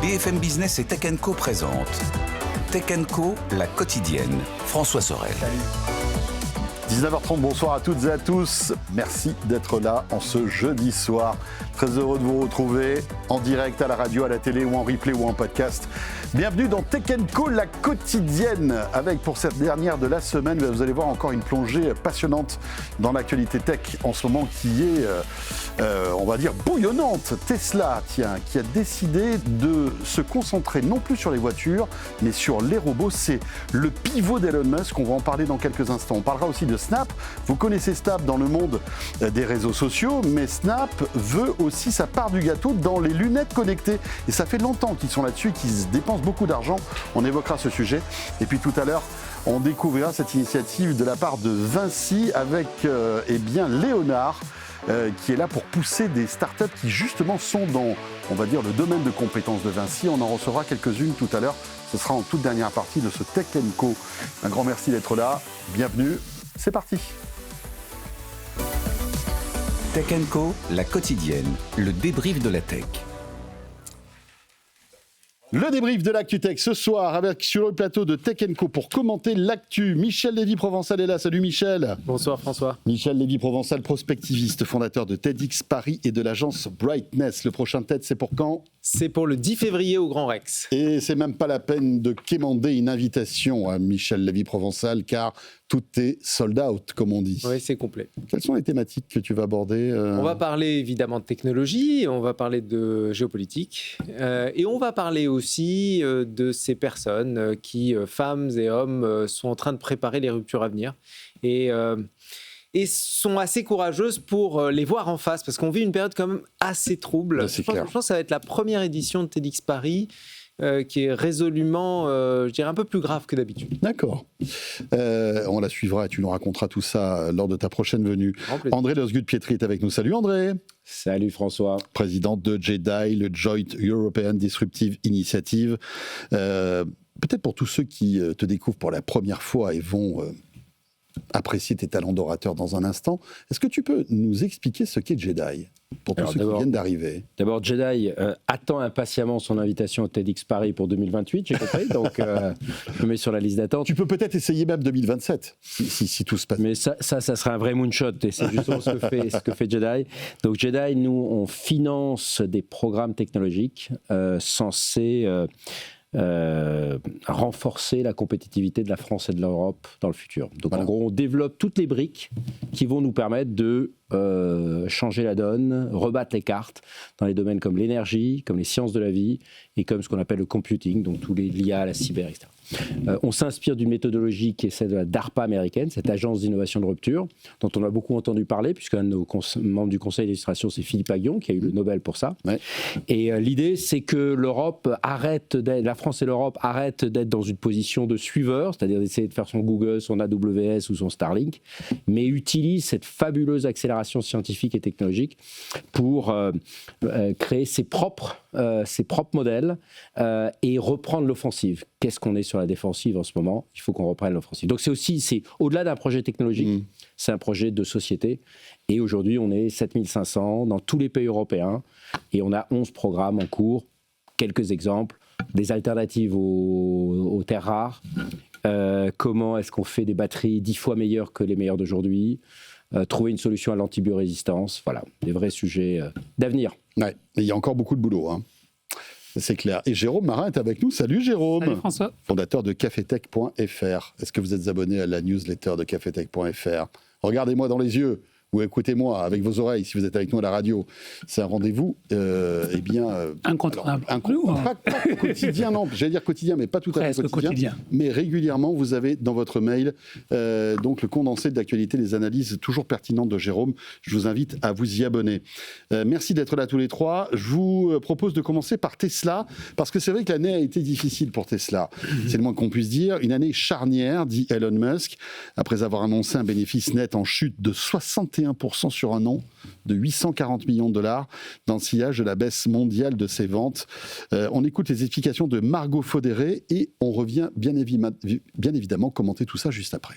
BFM Business et Tech Co présente Tech Co, la quotidienne. François Sorel. Salut. 19h30, bonsoir à toutes et à tous. Merci d'être là en ce jeudi soir. Très heureux de vous retrouver en direct à la radio, à la télé ou en replay ou en podcast. Bienvenue dans Tech Co, la quotidienne, avec pour cette dernière de la semaine, vous allez voir encore une plongée passionnante dans l'actualité tech en ce moment qui est, on va dire, bouillonnante. Tesla, tiens, qui a décidé de se concentrer non plus sur les voitures, mais sur les robots. C'est le pivot d'Elon Musk, on va en parler dans quelques instants. On parlera aussi de Snap. Vous connaissez Snap dans le monde des réseaux sociaux, mais Snap veut aussi sa part du gâteau dans les lunettes connectées. Et ça fait longtemps qu'ils sont là-dessus, qu'ils dépensent beaucoup d'argent. On évoquera ce sujet. Et puis tout à l'heure, on découvrira cette initiative de la part de Vinci avec Léonard, qui est là pour pousser des startups qui justement sont dans, on va dire, le domaine de compétences de Vinci. On en recevra quelques-unes tout à l'heure. Ce sera en toute dernière partie de ce Tech Co. Un grand merci d'être là. Bienvenue. C'est parti. Tech Co, la quotidienne, le débrief de la tech. Le débrief de l'actu tech ce soir avec sur le plateau de Tech Co pour commenter l'actu. Michel Lévy-Provençal est là. Salut Michel. Bonsoir François. Michel Lévy-Provençal, prospectiviste, fondateur de TEDx Paris et de l'agence Brightness. Le prochain TED, c'est pour quand ? C'est pour le 10 février au Grand Rex. Et c'est même pas la peine de quémander une invitation à Michel Lévy-Provençal car tout est sold out, comme on dit. Oui, c'est complet. Quelles sont les thématiques que tu vas aborder On va parler évidemment de technologie, on va parler de géopolitique et on va parler aussi de ces personnes qui, femmes et hommes, sont en train de préparer les ruptures à venir et sont assez courageuses pour les voir en face, parce qu'on vit une période quand même assez trouble. Je pense que ça va être la première édition de TEDx Paris qui est résolument, je dirais, un peu plus grave que d'habitude. D'accord. On la suivra et tu nous raconteras tout ça lors de ta prochaine venue. André Losgut-Pietri est avec nous. Salut André. Salut François. Président de JEDI, le Joint European Disruptive Initiative. Peut-être pour tous ceux qui te découvrent pour la première fois et vont apprécier tes talents d'orateur dans un instant, est-ce que tu peux nous expliquer ce qu'est JEDI pour tous ceux qui viennent d'arriver? D'abord, JEDI attend impatiemment son invitation au TEDx Paris pour 2028, j'ai compris, donc je me mets sur la liste d'attente. Tu peux peut-être essayer même 2027, si tout se passe. Mais ça serait un vrai moonshot, et c'est justement ce que fait JEDI. Donc JEDI, nous, on finance des programmes technologiques censés renforcer la compétitivité de la France et de l'Europe dans le futur. Donc en gros, on développe toutes les briques qui vont nous permettre de changer la donne, rebattre les cartes dans les domaines comme l'énergie, comme les sciences de la vie et comme ce qu'on appelle le computing, donc tous les l'IA, la cyber, etc. On s'inspire d'une méthodologie qui est celle de la DARPA américaine, cette agence d'innovation de rupture, dont on a beaucoup entendu parler, puisqu'un de nos membres du conseil d'administration, c'est Philippe Aghion, qui a eu le Nobel pour ça. Ouais. Et l'idée, c'est que la France et l'Europe arrêtent d'être dans une position de suiveur, c'est-à-dire d'essayer de faire son Google, son AWS ou son Starlink, mais utilisent cette fabuleuse accélération scientifique et technologique pour créer ses propres modèles et reprendre l'offensive. Qu'est-ce qu'on est sur la défensive en ce moment? Il faut qu'on reprenne l'offensive. Donc c'est au-delà d'un projet technologique, c'est un projet de société. Et aujourd'hui, on est 7500 dans tous les pays européens et on a 11 programmes en cours. Quelques exemples, des alternatives aux terres rares. Comment est-ce qu'on fait des batteries 10 fois meilleures que les meilleures d'aujourd'hui? Trouver une solution à l'antibiorésistance. Voilà, des vrais sujets d'avenir. Ouais, il y a encore beaucoup de boulot, hein. C'est clair. Et Jérôme Marin est avec nous. Salut Jérôme. Salut François. Fondateur de cafetech.fr. Est-ce que vous êtes abonné à la newsletter de cafetech.fr? Regardez-moi dans les yeux ou écoutez-moi avec vos oreilles si vous êtes avec nous à la radio. C'est un rendez-vous, incontournable. Pas quotidien, non. J'allais dire quotidien, mais pas tout à fait quotidien. Mais régulièrement, vous avez dans votre mail donc le condensé de l'actualité, les analyses toujours pertinentes de Jérôme. Je vous invite à vous y abonner. Merci d'être là tous les trois. Je vous propose de commencer par Tesla, parce que c'est vrai que l'année a été difficile pour Tesla. C'est le moins qu'on puisse dire. Une année charnière, dit Elon Musk, après avoir annoncé un bénéfice net en chute de 61% sur un an, de 840 millions de dollars, dans le sillage de la baisse mondiale de ses ventes. On écoute les explications de Margot Faudéré et on revient bien évidemment commenter tout ça juste après.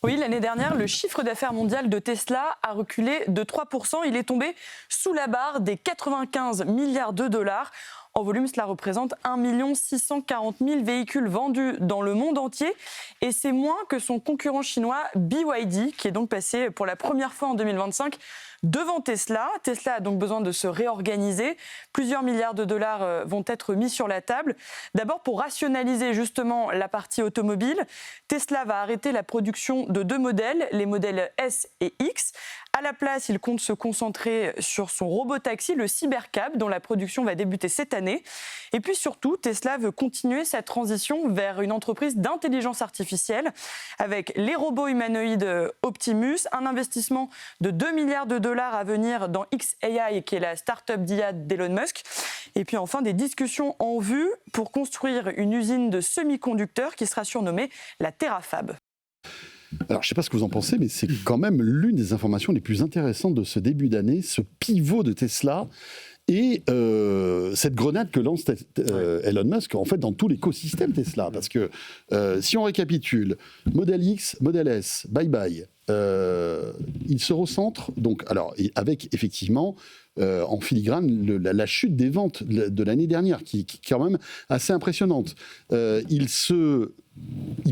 Oui, l'année dernière, le chiffre d'affaires mondial de Tesla a reculé de 3%. Il est tombé sous la barre des 95 milliards de dollars. En volume, cela représente 1 640 000 véhicules vendus dans le monde entier. Et c'est moins que son concurrent chinois BYD, qui est donc passé pour la première fois en 2025 devant Tesla. Tesla a donc besoin de se réorganiser. Plusieurs milliards de dollars vont être mis sur la table. D'abord, pour rationaliser justement la partie automobile, Tesla va arrêter la production de 2 modèles, les modèles S et X. À la place, il compte se concentrer sur son robotaxi, le Cybercab, dont la production va débuter cette année. Et puis surtout, Tesla veut continuer sa transition vers une entreprise d'intelligence artificielle avec les robots humanoïdes Optimus, un investissement de 2 milliards de dollars à venir dans xAI, qui est la start-up d'IA d'Elon Musk. Et puis enfin, des discussions en vue pour construire une usine de semi-conducteurs qui sera surnommée la Terafab. Alors, je ne sais pas ce que vous en pensez, mais c'est quand même l'une des informations les plus intéressantes de ce début d'année, ce pivot de Tesla et cette grenade que lance Elon Musk, en fait, dans tout l'écosystème Tesla. Parce que si on récapitule, Model X, Model S, bye-bye, il se recentre, donc, alors, avec effectivement en filigrane la chute des ventes de l'année dernière, qui est quand même assez impressionnante. Il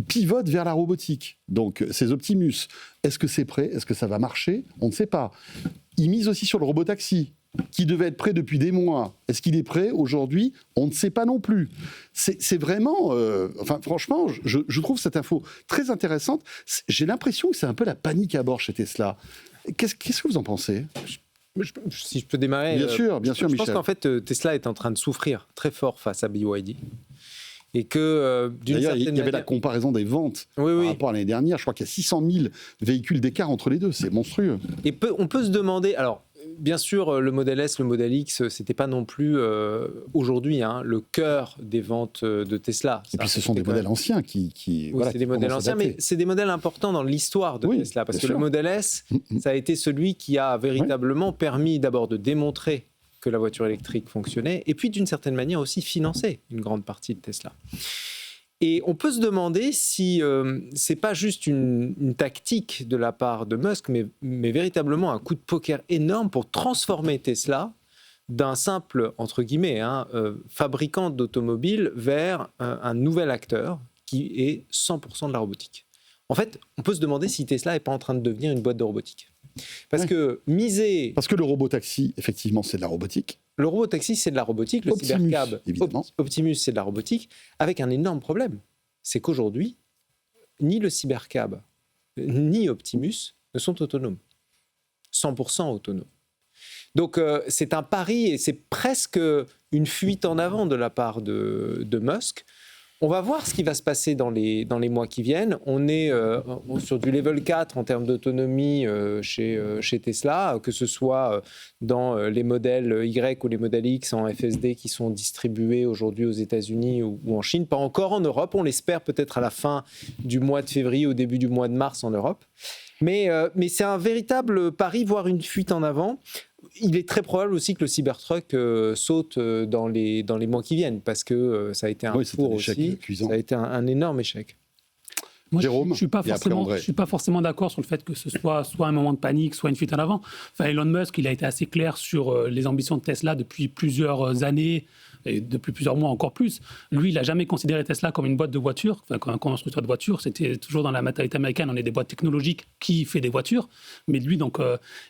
pivote vers la robotique. Donc, ces Optimus, est-ce que c'est prêt ? Est-ce que ça va marcher ? On ne sait pas. Il mise aussi sur le robotaxi, qui devait être prêt depuis des mois. Est-ce qu'il est prêt aujourd'hui ? On ne sait pas non plus. C'est vraiment... enfin, franchement, je trouve cette info très intéressante. J'ai l'impression que c'est un peu la panique à bord chez Tesla. Qu'est-ce que vous en pensez ? Si je peux démarrer... Bien sûr, Michel. Je pense qu'en fait, Tesla est en train de souffrir très fort face à BYD. Et que, d'ailleurs, il y avait la comparaison des ventes par rapport à l'année dernière. Je crois qu'il y a 600 000 véhicules d'écart entre les deux. C'est monstrueux. Et on peut se demander... Alors, bien sûr, le modèle S, le modèle X, c'était pas non plus aujourd'hui le cœur des ventes de Tesla. Et puis ce sont des modèles anciens qui voilà, c'est des modèles anciens, mais c'est des modèles importants dans l'histoire de Tesla, parce que le modèle S, ça a été celui qui a véritablement permis d'abord de démontrer que la voiture électrique fonctionnait, et puis d'une certaine manière aussi financer une grande partie de Tesla. Et on peut se demander si c'est pas juste une tactique de la part de Musk, mais véritablement un coup de poker énorme pour transformer Tesla d'un simple, entre guillemets, fabricant d'automobiles vers un nouvel acteur qui est 100% de la robotique. En fait, on peut se demander si Tesla n'est pas en train de devenir une boîte de robotique. Parce que le robotaxi, effectivement, c'est de la robotique. Le robotaxi, c'est de la robotique. Le Optimus, Cybercab, Optimus, c'est de la robotique. Avec un énorme problème. C'est qu'aujourd'hui, ni le Cybercab, ni Optimus ne sont autonomes. 100% autonomes. Donc, c'est un pari et c'est presque une fuite en avant de la part de Musk. On va voir ce qui va se passer dans les mois qui viennent. On est sur du level 4 en termes d'autonomie chez Tesla, que ce soit dans les modèles Y ou les modèles X en FSD qui sont distribués aujourd'hui aux États-Unis ou en Chine. Pas encore en Europe, on l'espère peut-être à la fin du mois de février, au début du mois de mars en Europe. Mais c'est un véritable pari, voire une fuite en avant. Il est très probable aussi que le Cybertruck saute dans les mois qui viennent, parce que ça a été un four aussi, cuisant. Ça a été un énorme échec. Moi, Jérôme, je ne suis pas forcément d'accord sur le fait que ce soit un moment de panique, soit une fuite en avant. Enfin, Elon Musk, il a été assez clair sur les ambitions de Tesla depuis plusieurs années, et depuis plusieurs mois encore plus. Lui, il n'a jamais considéré Tesla comme une boîte de voitures, comme un constructeur de voitures. C'était toujours dans la mentalité américaine, on est des boîtes technologiques qui fait des voitures. Mais lui, donc,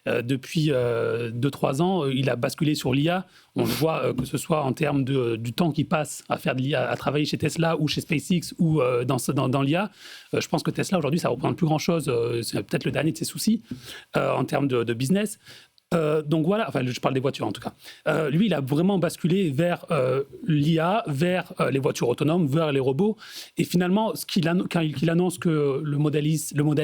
depuis 2-3 ans, il a basculé sur l'IA. On le voit, que ce soit en termes du temps qu'il passe à faire de l'IA, à travailler chez Tesla ou chez SpaceX ou dans l'IA. Je pense que Tesla, aujourd'hui, ça ne représente plus grand-chose. C'est peut-être le dernier de ses soucis en termes de business. Donc voilà, enfin je parle des voitures en tout cas. Lui, il a vraiment basculé vers l'IA, vers les voitures autonomes, vers les robots. Et finalement, quand il annonce que le modèle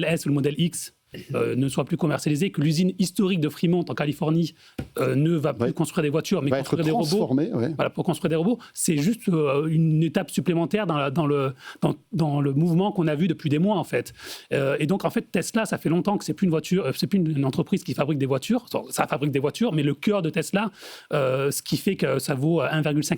S ou le modèle X ne soit plus commercialisé, que l'usine historique de Fremont en Californie ne va plus construire des voitures, mais construire des robots. Voilà, pour construire des robots, c'est juste une étape supplémentaire dans le mouvement qu'on a vu depuis des mois en fait. Et donc en fait Tesla, ça fait longtemps que c'est plus une entreprise qui fabrique des voitures. Ça fabrique des voitures, mais le cœur de Tesla, ce qui fait que ça vaut 1500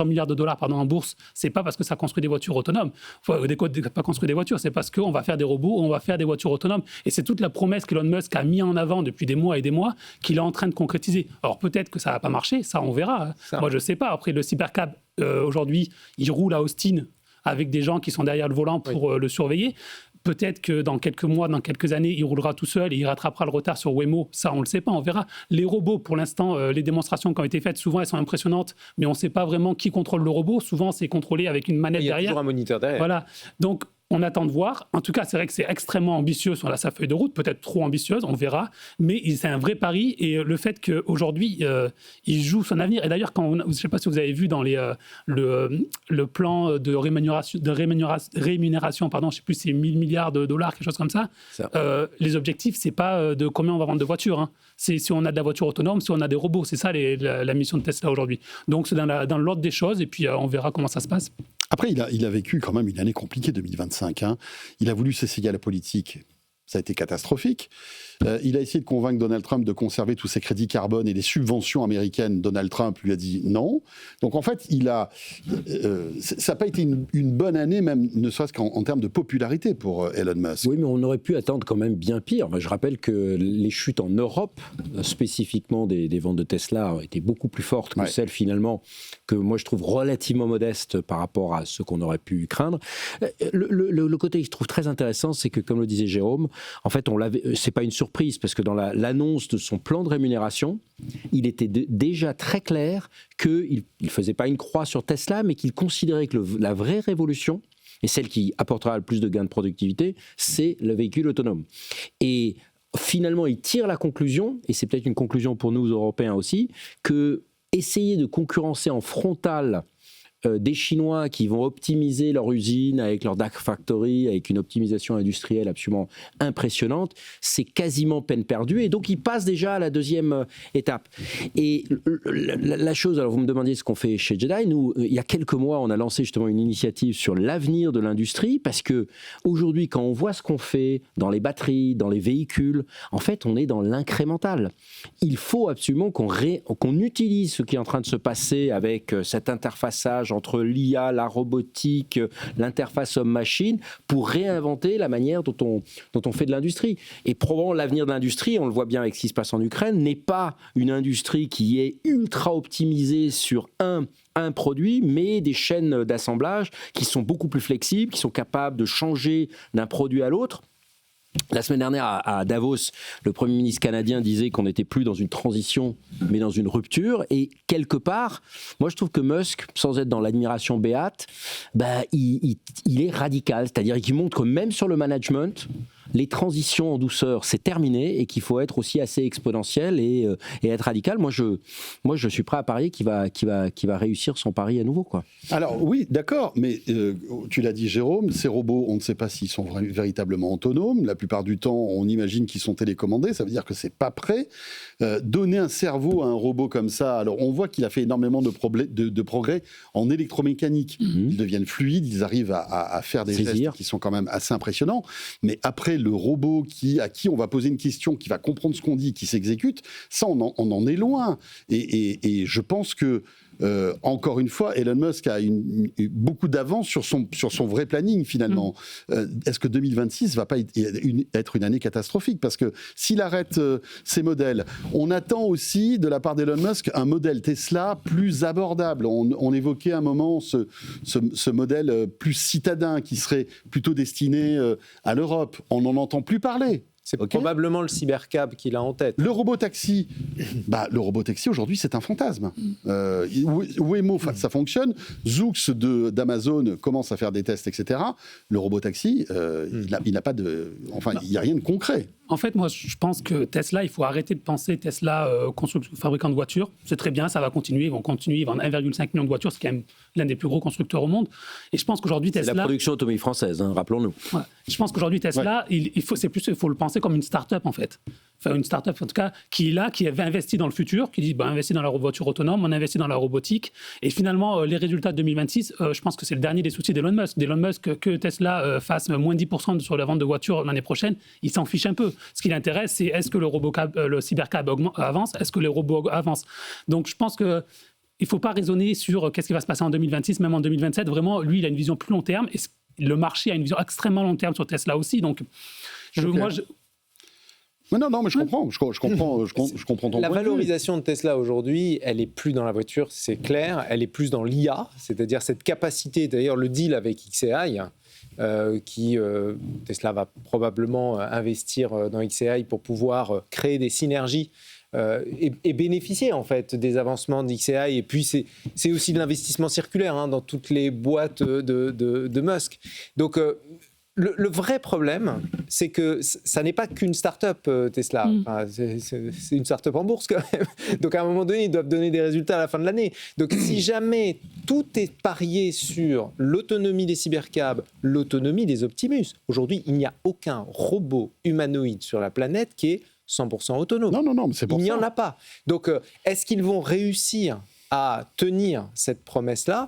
milliards de dollars en bourse, c'est pas parce que ça construit des voitures autonomes, pas construire des voitures, c'est parce qu'on va faire des robots, on va faire des voitures voiture autonome. Et c'est toute la promesse qu'Elon Musk a mis en avant depuis des mois et des mois qu'il est en train de concrétiser. Alors peut-être que ça ne va pas marcher, ça on verra. Moi je ne sais pas. Après le Cybercab, aujourd'hui, il roule à Austin avec des gens qui sont derrière le volant pour le surveiller. Peut-être que dans quelques mois, dans quelques années, il roulera tout seul et il rattrapera le retard sur Waymo. Ça, on ne le sait pas, on verra. Les robots, pour l'instant, les démonstrations qui ont été faites, souvent, elles sont impressionnantes, mais on ne sait pas vraiment qui contrôle le robot. Souvent, c'est contrôlé avec une manette derrière. Il y a toujours un moniteur derrière. Voilà. Donc, on attend de voir. En tout cas, c'est vrai que c'est extrêmement ambitieux sur sa feuille de route, peut-être trop ambitieuse, on verra. Mais c'est un vrai pari. Et le fait qu'aujourd'hui, il joue son avenir. Et d'ailleurs, je ne sais pas si vous avez vu dans le plan de rémunération, je ne sais plus si c'est 1000 milliards de dollars, quelque chose comme ça. Les objectifs, ce n'est pas de combien on va vendre de voitures. Hein. C'est si on a de la voiture autonome, si on a des robots. C'est ça la mission de Tesla aujourd'hui. Donc, c'est dans l'ordre des choses. Et puis, on verra comment ça se passe. Après, il a vécu quand même une année compliquée, 2025. Hein. Il a voulu s'essayer à la politique. Ça a été catastrophique. Il a essayé de convaincre Donald Trump de conserver tous ses crédits carbone et les subventions américaines. Donald Trump lui a dit non. Donc en fait, ça n'a pas été une bonne année, même ne serait-ce qu'en termes de popularité pour Elon Musk. Oui, mais on aurait pu attendre quand même bien pire. Je rappelle que les chutes en Europe, spécifiquement des ventes de Tesla, ont été beaucoup plus fortes que celles finalement que moi je trouve relativement modestes par rapport à ce qu'on aurait pu craindre. Le côté que je trouve très intéressant, c'est que comme le disait Jérôme, en fait, c'est pas une surprise parce que dans l'annonce de son plan de rémunération, il était déjà très clair qu'il ne faisait pas une croix sur Tesla, mais qu'il considérait que la vraie révolution, et celle qui apportera le plus de gains de productivité, c'est le véhicule autonome. Et finalement, il tire la conclusion, et c'est peut-être une conclusion pour nous Européens aussi, que essayer de concurrencer en frontal des Chinois qui vont optimiser leur usine avec leur Dark Factory, avec une optimisation industrielle absolument impressionnante, c'est quasiment peine perdue. Et donc, ils passent déjà à la deuxième étape. Et la chose, alors vous me demandiez ce qu'on fait chez Jedi. Nous, il y a quelques mois, on a lancé justement une initiative sur l'avenir de l'industrie parce que aujourd'hui, quand on voit ce qu'on fait dans les batteries, dans les véhicules, en fait, on est dans l'incrémental. Il faut absolument qu'on utilise ce qui est en train de se passer avec cet interfaçage entre l'IA, la robotique, l'interface homme-machine, pour réinventer la manière dont on fait de l'industrie. Et probablement l'avenir de l'industrie, on le voit bien avec ce qui se passe en Ukraine, n'est pas une industrie qui est ultra optimisée sur un produit, mais des chaînes d'assemblage qui sont beaucoup plus flexibles, qui sont capables de changer d'un produit à l'autre. La semaine dernière, à Davos, le Premier ministre canadien disait qu'on n'était plus dans une transition, mais dans une rupture. Et quelque part, moi je trouve que Musk, sans être dans l'admiration béate, il est radical. C'est-à-dire qu'il montre que même sur le management, les transitions en douceur, c'est terminé et qu'il faut être aussi assez exponentiel et être radical. Moi, je suis prêt à parier qu'il va réussir son pari à nouveau, quoi. Alors oui, d'accord, mais tu l'as dit, Jérôme, ces robots, on ne sait pas s'ils sont véritablement autonomes. La plupart du temps, on imagine qu'ils sont télécommandés. Ça veut dire que c'est pas prêt. Donner un cerveau à un robot comme ça, alors on voit qu'il a fait énormément de progrès en électromécanique. Ils deviennent fluides, ils arrivent à faire des gestes qui sont quand même assez impressionnants. Mais après, le robot à qui on va poser une question, qui va comprendre ce qu'on dit, qui s'exécute, ça, on en est loin. Et je pense que encore une fois, Elon Musk a beaucoup d'avance sur son vrai planning, finalement. Est-ce que 2026 ne va pas être une année catastrophique? Parce que s'il arrête ces modèles, on attend aussi, de la part d'Elon Musk, un modèle Tesla plus abordable. On évoquait à un moment ce modèle plus citadin, qui serait plutôt destiné à l'Europe. On n'en entend plus parler. C'est probablement le cybercab qu'il a en tête. Le robotaxi, aujourd'hui, c'est un fantasme. Waymo, ça fonctionne. Zoox d'Amazon commence à faire des tests, etc. Le robotaxi, il n'a pas de... Enfin, il n'y a rien de concret. En fait, moi, je pense que Tesla, il faut arrêter de penser Tesla fabricant de voitures. C'est très bien, ça va continuer. Ils vont continuer, ils vendent 1,5 million de voitures. C'est quand même l'un des plus gros constructeurs au monde. Et je pense qu'aujourd'hui, Tesla... C'est la production automobile française, rappelons-nous. Ouais. Je pense qu'aujourd'hui, Tesla, il faut le penser comme une start-up, en fait. Enfin, une start-up, en tout cas, qui avait investi dans le futur, qui dit, investit dans la voiture autonome, on investit dans la robotique. Et finalement, les résultats de 2026, je pense que c'est le dernier des soucis d'Elon Musk. D'Elon Musk, que Tesla fasse moins 10% sur la vente de voitures l'année prochaine, il s'en fiche un peu. Ce qui l'intéresse, c'est est-ce que le cybercab avance, est-ce que les robots avancent. Donc, je pense que il ne faut pas raisonner sur qu'est-ce qui va se passer en 2026, même en 2027. Vraiment, lui, il a une vision plus long terme. Et le marché a une vision extrêmement long terme sur Tesla aussi. Donc, Non, mais je comprends ton La point de vue. valorisation de Tesla aujourd'hui, elle est plus dans la voiture, c'est clair, elle est plus dans l'IA, c'est-à-dire cette capacité, d'ailleurs le deal avec xAI, Tesla va probablement investir dans xAI pour pouvoir créer des synergies et bénéficier en fait des avancements d'xAI. Et puis c'est aussi de l'investissement circulaire dans toutes les boîtes de Musk. Donc le vrai problème, c'est que ça n'est pas qu'une start-up Tesla. Enfin, c'est une start-up en bourse quand même. Donc à un moment donné, ils doivent donner des résultats à la fin de l'année. Donc si jamais tout est parié sur l'autonomie des cybercabs, l'autonomie des Optimus, aujourd'hui, il n'y a aucun robot humanoïde sur la planète qui est 100% autonome. Non, mais c'est pour ça. Il n'y en a pas. Donc est-ce qu'ils vont réussir à tenir cette promesse-là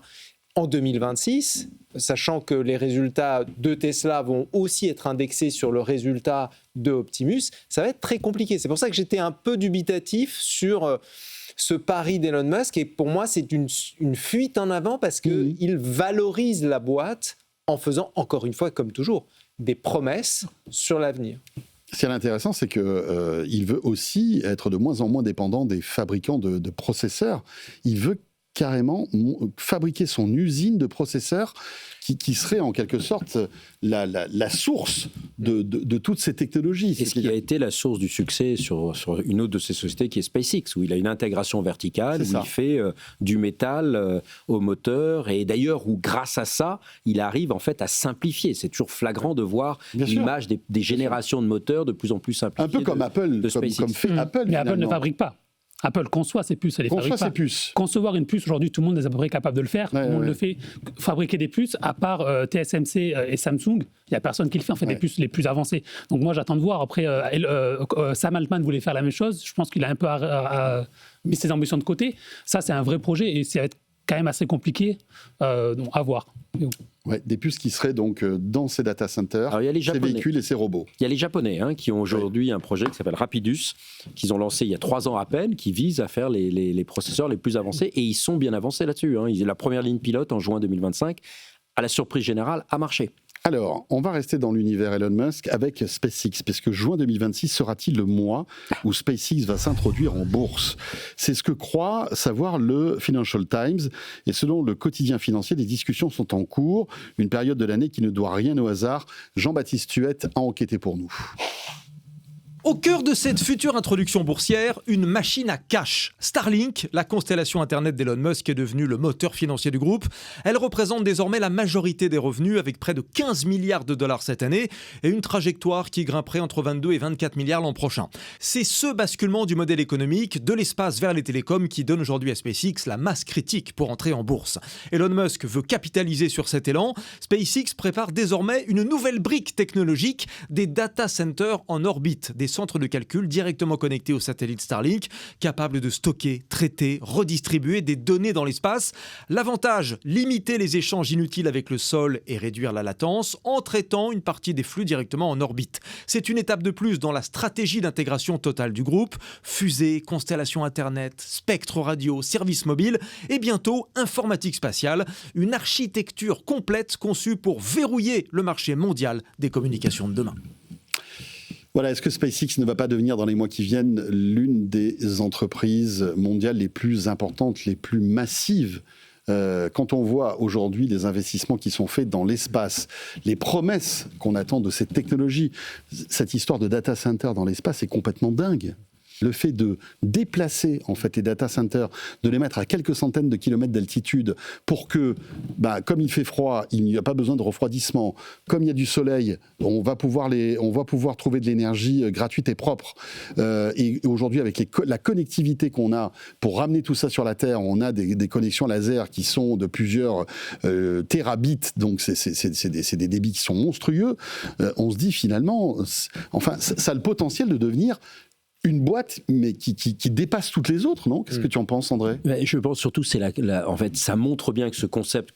en 2026, sachant que les résultats de Tesla vont aussi être indexés sur le résultat de Optimus, ça va être très compliqué. C'est pour ça que j'étais un peu dubitatif sur ce pari d'Elon Musk. Et pour moi, c'est une fuite en avant parce qu'il valorise la boîte en faisant, encore une fois, comme toujours, des promesses sur l'avenir. Ce qui est intéressant, c'est qu'il veut aussi être de moins en moins dépendant des fabricants de processeurs. Il veut carrément fabriquer son usine de processeurs qui serait en quelque sorte la source de toutes ces technologies. C'est ce qui a été la source du succès sur une autre de ces sociétés qui est SpaceX, où il a une intégration verticale, où il fait du métal au moteur, et d'ailleurs où grâce à ça, il arrive en fait à simplifier. C'est toujours flagrant de voir l'image des générations de moteurs de plus en plus simplifiées. Un peu comme Apple, comme fait Apple. Mais Apple ne fabrique pas. Apple conçoit ses puces, elle les fabrique pas. Concevoir une puce, aujourd'hui, tout le monde est à peu près capable de le faire. Tout le monde le fait. Fabriquer des puces, à part TSMC et Samsung, il n'y a personne qui le fait. En fait, des puces les plus avancées. Donc moi, j'attends de voir. Après, Sam Altman voulait faire la même chose. Je pense qu'il a un peu mis ses ambitions de côté. Ça, c'est un vrai projet et ça va être quand même assez compliqué donc à voir. Ouais, des puces qui seraient donc dans ces data centers, ces véhicules et ces robots. Il y a les Japonais qui ont aujourd'hui un projet qui s'appelle Rapidus, qu'ils ont lancé il y a 3 ans à peine, qui vise à faire les processeurs les plus avancés, et ils sont bien avancés là-dessus. La première ligne pilote en juin 2025, à la surprise générale, a marché. Alors, on va rester dans l'univers Elon Musk avec SpaceX, parce que juin 2026 sera-t-il le mois où SpaceX va s'introduire en bourse ? C'est ce que croit savoir le Financial Times, et selon le quotidien financier, des discussions sont en cours, une période de l'année qui ne doit rien au hasard. Jean-Baptiste Huette a enquêté pour nous. Au cœur de cette future introduction boursière, une machine à cash. Starlink, la constellation Internet d'Elon Musk, est devenue le moteur financier du groupe. Elle représente désormais la majorité des revenus, avec près de 15 milliards de dollars cette année et une trajectoire qui grimperait entre 22 et 24 milliards l'an prochain. C'est ce basculement du modèle économique de l'espace vers les télécoms qui donne aujourd'hui à SpaceX la masse critique pour entrer en bourse. Elon Musk veut capitaliser sur cet élan. SpaceX prépare désormais une nouvelle brique technologique, des data centers en orbite, des centres de calcul directement connectés au satellite Starlink, capables de stocker, traiter, redistribuer des données dans l'espace. L'avantage, limiter les échanges inutiles avec le sol et réduire la latence en traitant une partie des flux directement en orbite. C'est une étape de plus dans la stratégie d'intégration totale du groupe. Fusée, constellation Internet, spectre radio, services mobiles et bientôt informatique spatiale. Une architecture complète conçue pour verrouiller le marché mondial des communications de demain. Voilà, est-ce que SpaceX ne va pas devenir dans les mois qui viennent l'une des entreprises mondiales les plus importantes, les plus massives ? Quand on voit aujourd'hui les investissements qui sont faits dans l'espace, les promesses qu'on attend de cette technologie, cette histoire de data center dans l'espace est complètement dingue. Le fait de déplacer en fait les data centers, de les mettre à quelques centaines de kilomètres d'altitude pour que, comme il fait froid, il n'y a pas besoin de refroidissement. Comme il y a du soleil, on va pouvoir trouver de l'énergie gratuite et propre. Et aujourd'hui, avec la connectivité qu'on a pour ramener tout ça sur la Terre, on a des connexions laser qui sont de plusieurs terabits, donc c'est des débits qui sont monstrueux. On se dit finalement, ça a le potentiel de devenir une boîte, mais qui dépasse toutes les autres, non ? Qu'est-ce que tu en penses, André ? Je pense surtout, en fait, ça montre bien que ce concept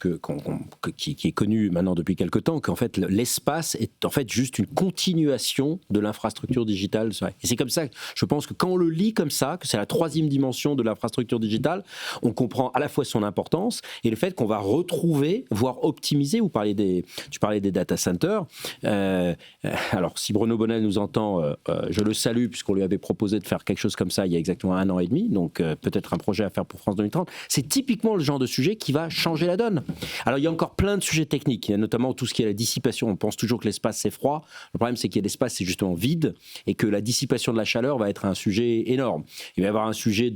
qui est connu maintenant depuis quelque temps, qu'en fait, l'espace est en fait juste une continuation de l'infrastructure digitale. Et c'est comme ça, je pense que quand on le lit comme ça, que c'est la troisième dimension de l'infrastructure digitale, on comprend à la fois son importance et le fait qu'on va retrouver, voire optimiser. Tu parlais des data centers. Alors, si Bruno Bonnel nous entend, je le salue, puisqu'on lui avait proposé de faire quelque chose comme ça il y a exactement 1 an et demi, donc peut-être un projet à faire pour France 2030. C'est typiquement le genre de sujet qui va changer la donne. Alors il y a encore plein de sujets techniques, il y a notamment tout ce qui est la dissipation. On pense toujours que l'espace c'est froid, le problème c'est que l'espace c'est justement vide et que la dissipation de la chaleur va être un sujet énorme. Il va y avoir un sujet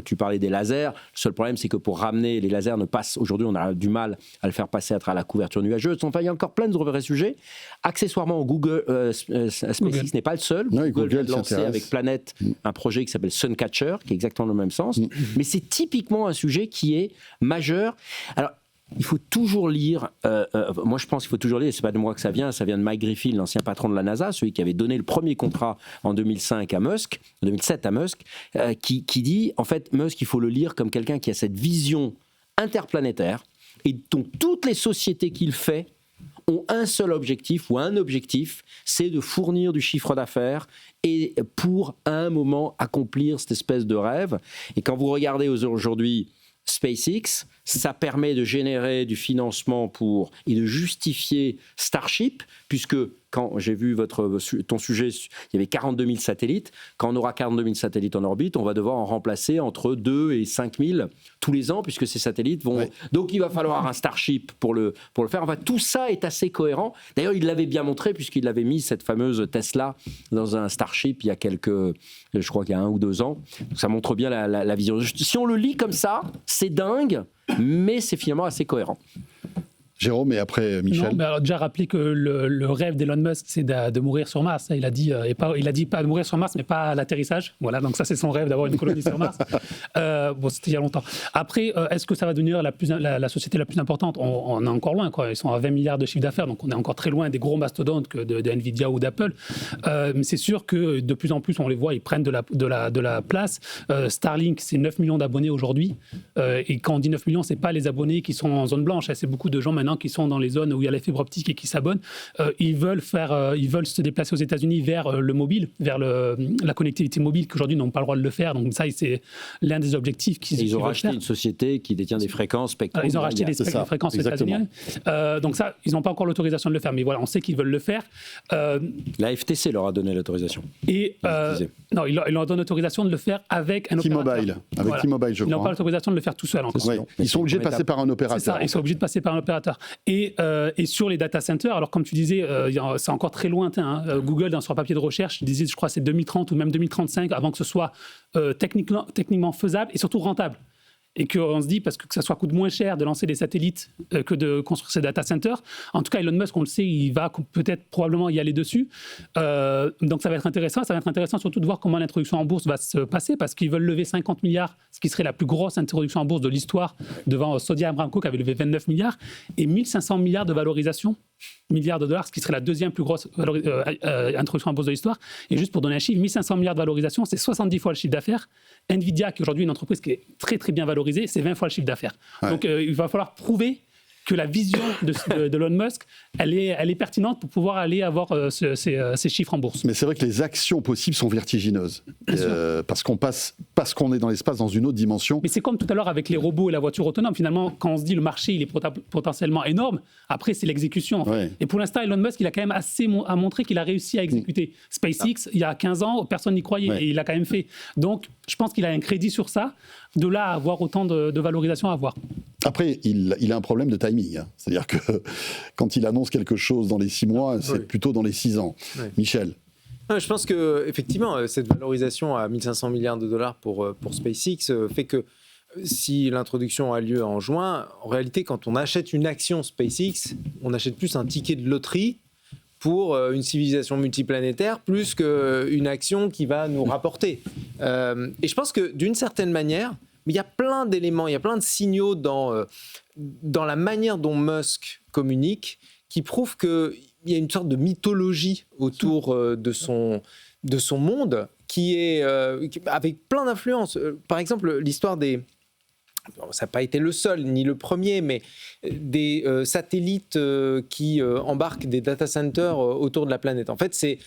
tu parlais des lasers, le seul problème c'est que pour ramener les lasers aujourd'hui on a du mal à le faire passer à travers la couverture nuageuse. Enfin il y a encore plein de vrais sujets. Accessoirement SpaceX n'est pas le seul. Non, Google vient de lancer avec Planet un projet qui s'appelle Suncatcher, qui est exactement dans le même sens. Mais c'est typiquement un sujet qui est majeur. Alors, il faut toujours lire, moi je pense qu'il faut toujours lire, c'est pas de moi que ça vient de Mike Griffin, l'ancien patron de la NASA, celui qui avait donné le premier contrat en 2007 à Musk, qui dit, en fait, Musk, il faut le lire comme quelqu'un qui a cette vision interplanétaire, et dont toutes les sociétés qu'il fait ont un seul objectif, ou un objectif, c'est de fournir du chiffre d'affaires et pour, à un moment, accomplir cette espèce de rêve. Et quand vous regardez aujourd'hui SpaceX, ça permet de générer du financement et de justifier Starship, puisque quand j'ai vu ton sujet, il y avait 42 000 satellites. Quand on aura 42 000 satellites en orbite, on va devoir en remplacer entre 2 et 5 000 tous les ans, puisque ces satellites vont... Ouais. Donc il va falloir un Starship pour le faire. Enfin, tout ça est assez cohérent. D'ailleurs, il l'avait bien montré, puisqu'il avait mis cette fameuse Tesla dans un Starship il y a je crois qu'il y a 1 ou 2 ans. Donc, ça montre bien la vision. Si on le lit comme ça, c'est dingue, mais c'est finalement assez cohérent. Jérôme, et après Michel. Non, mais alors déjà rappeler que le rêve d'Elon Musk, c'est de mourir sur Mars. Il a dit pas de mourir sur Mars, mais pas à l'atterrissage. Voilà, donc ça c'est son rêve d'avoir une colonie sur Mars. C'était il y a longtemps. Après, est-ce que ça va devenir la société la plus importante ? On est encore loin, quoi. Ils sont à 20 milliards de chiffre d'affaires, donc on est encore très loin des gros mastodontes que de Nvidia ou d'Apple. Mais c'est sûr que de plus en plus, on les voit, ils prennent de la place. Starlink, c'est 9 millions d'abonnés aujourd'hui. Et quand on dit 9 millions, c'est pas les abonnés qui sont en zone blanche. C'est beaucoup de gens maintenant qui sont dans les zones où il y a la fibre optique et qui s'abonnent. Ils veulent se déplacer aux États-Unis vers le mobile, vers la connectivité mobile, qu'aujourd'hui n'ont pas le droit de le faire. Donc ça, c'est l'un des objectifs qu'ils veulent faire. Ils ont racheté une société qui détient des fréquences Spectrum. Ils ont racheté des fréquences aux États-Unis. Donc ça, ils n'ont pas encore l'autorisation de le faire. Mais voilà, on sait qu'ils veulent le faire. La FTC leur a donné l'autorisation. Et non, ils leur donnent l'autorisation de le faire avec un opérateur. T-Mobile, avec T-Mobile, je crois. Ils n'ont pas l'autorisation de le faire tout seul encore. Ouais. Ils sont obligés de passer par un opérateur. C'est ça, ils sont obligés de passer par un opérateur. Et sur les data centers, alors comme tu disais, c'est encore très lointain. Google, dans son papier de recherche, disait, je crois, c'est 2030 ou même 2035 avant que ce soit techniquement faisable et surtout rentable. Et qu'on se dit, parce que ça coûte moins cher de lancer des satellites que de construire ces data centers. En tout cas, Elon Musk, on le sait, il va probablement y aller dessus. Donc ça va être intéressant. Ça va être intéressant surtout de voir comment l'introduction en bourse va se passer, parce qu'ils veulent lever 50 milliards, ce qui serait la plus grosse introduction en bourse de l'histoire, devant Saudi Aramco qui avait levé 29 milliards, et 1500 milliards de valorisation, milliards de dollars, ce qui serait la deuxième plus grosse introduction en bourse de l'histoire. Et juste pour donner un chiffre, 1500 milliards de valorisation, c'est 70 fois le chiffre d'affaires. Nvidia, qui est aujourd'hui une entreprise qui est très très bien valorisée, c'est 20 fois le chiffre d'affaires. Ouais. Donc il va falloir prouver que la vision de Elon Musk, elle est pertinente pour pouvoir aller avoir ces chiffres en bourse. Mais c'est vrai que les actions possibles sont vertigineuses. Parce qu'on est dans l'espace, dans une autre dimension. Mais c'est comme tout à l'heure avec les robots et la voiture autonome. Finalement, quand on se dit le marché il est potentiellement énorme, après c'est l'exécution. En fait. Ouais. Et pour l'instant, Elon Musk, il a quand même assez à montrer qu'il a réussi à exécuter. SpaceX, il y a 15 ans, personne n'y croyait et il l'a quand même fait. Donc, je pense qu'il a un crédit sur ça. De là à avoir autant de valorisation à avoir. Après, il a un problème de timing. Hein. C'est-à-dire que quand il annonce quelque chose dans les 6 mois, c'est plutôt dans les 6 ans. Ouais. Michel. Je pense qu'effectivement, cette valorisation à 1500 milliards de dollars pour SpaceX fait que si l'introduction a lieu en juin, en réalité, quand on achète une action SpaceX, on achète plus un ticket de loterie pour une civilisation multiplanétaire, plus qu'une action qui va nous rapporter. Et je pense que d'une certaine manière, il y a plein d'éléments, il y a plein de signaux dans la manière dont Musk communique qui prouvent qu'il y a une sorte de mythologie autour de de son monde qui est avec plein d'influences. Par exemple, l'histoire des... Ça n'a pas été le seul, ni le premier, mais des satellites qui embarquent des data centers autour de la planète. En fait, c'est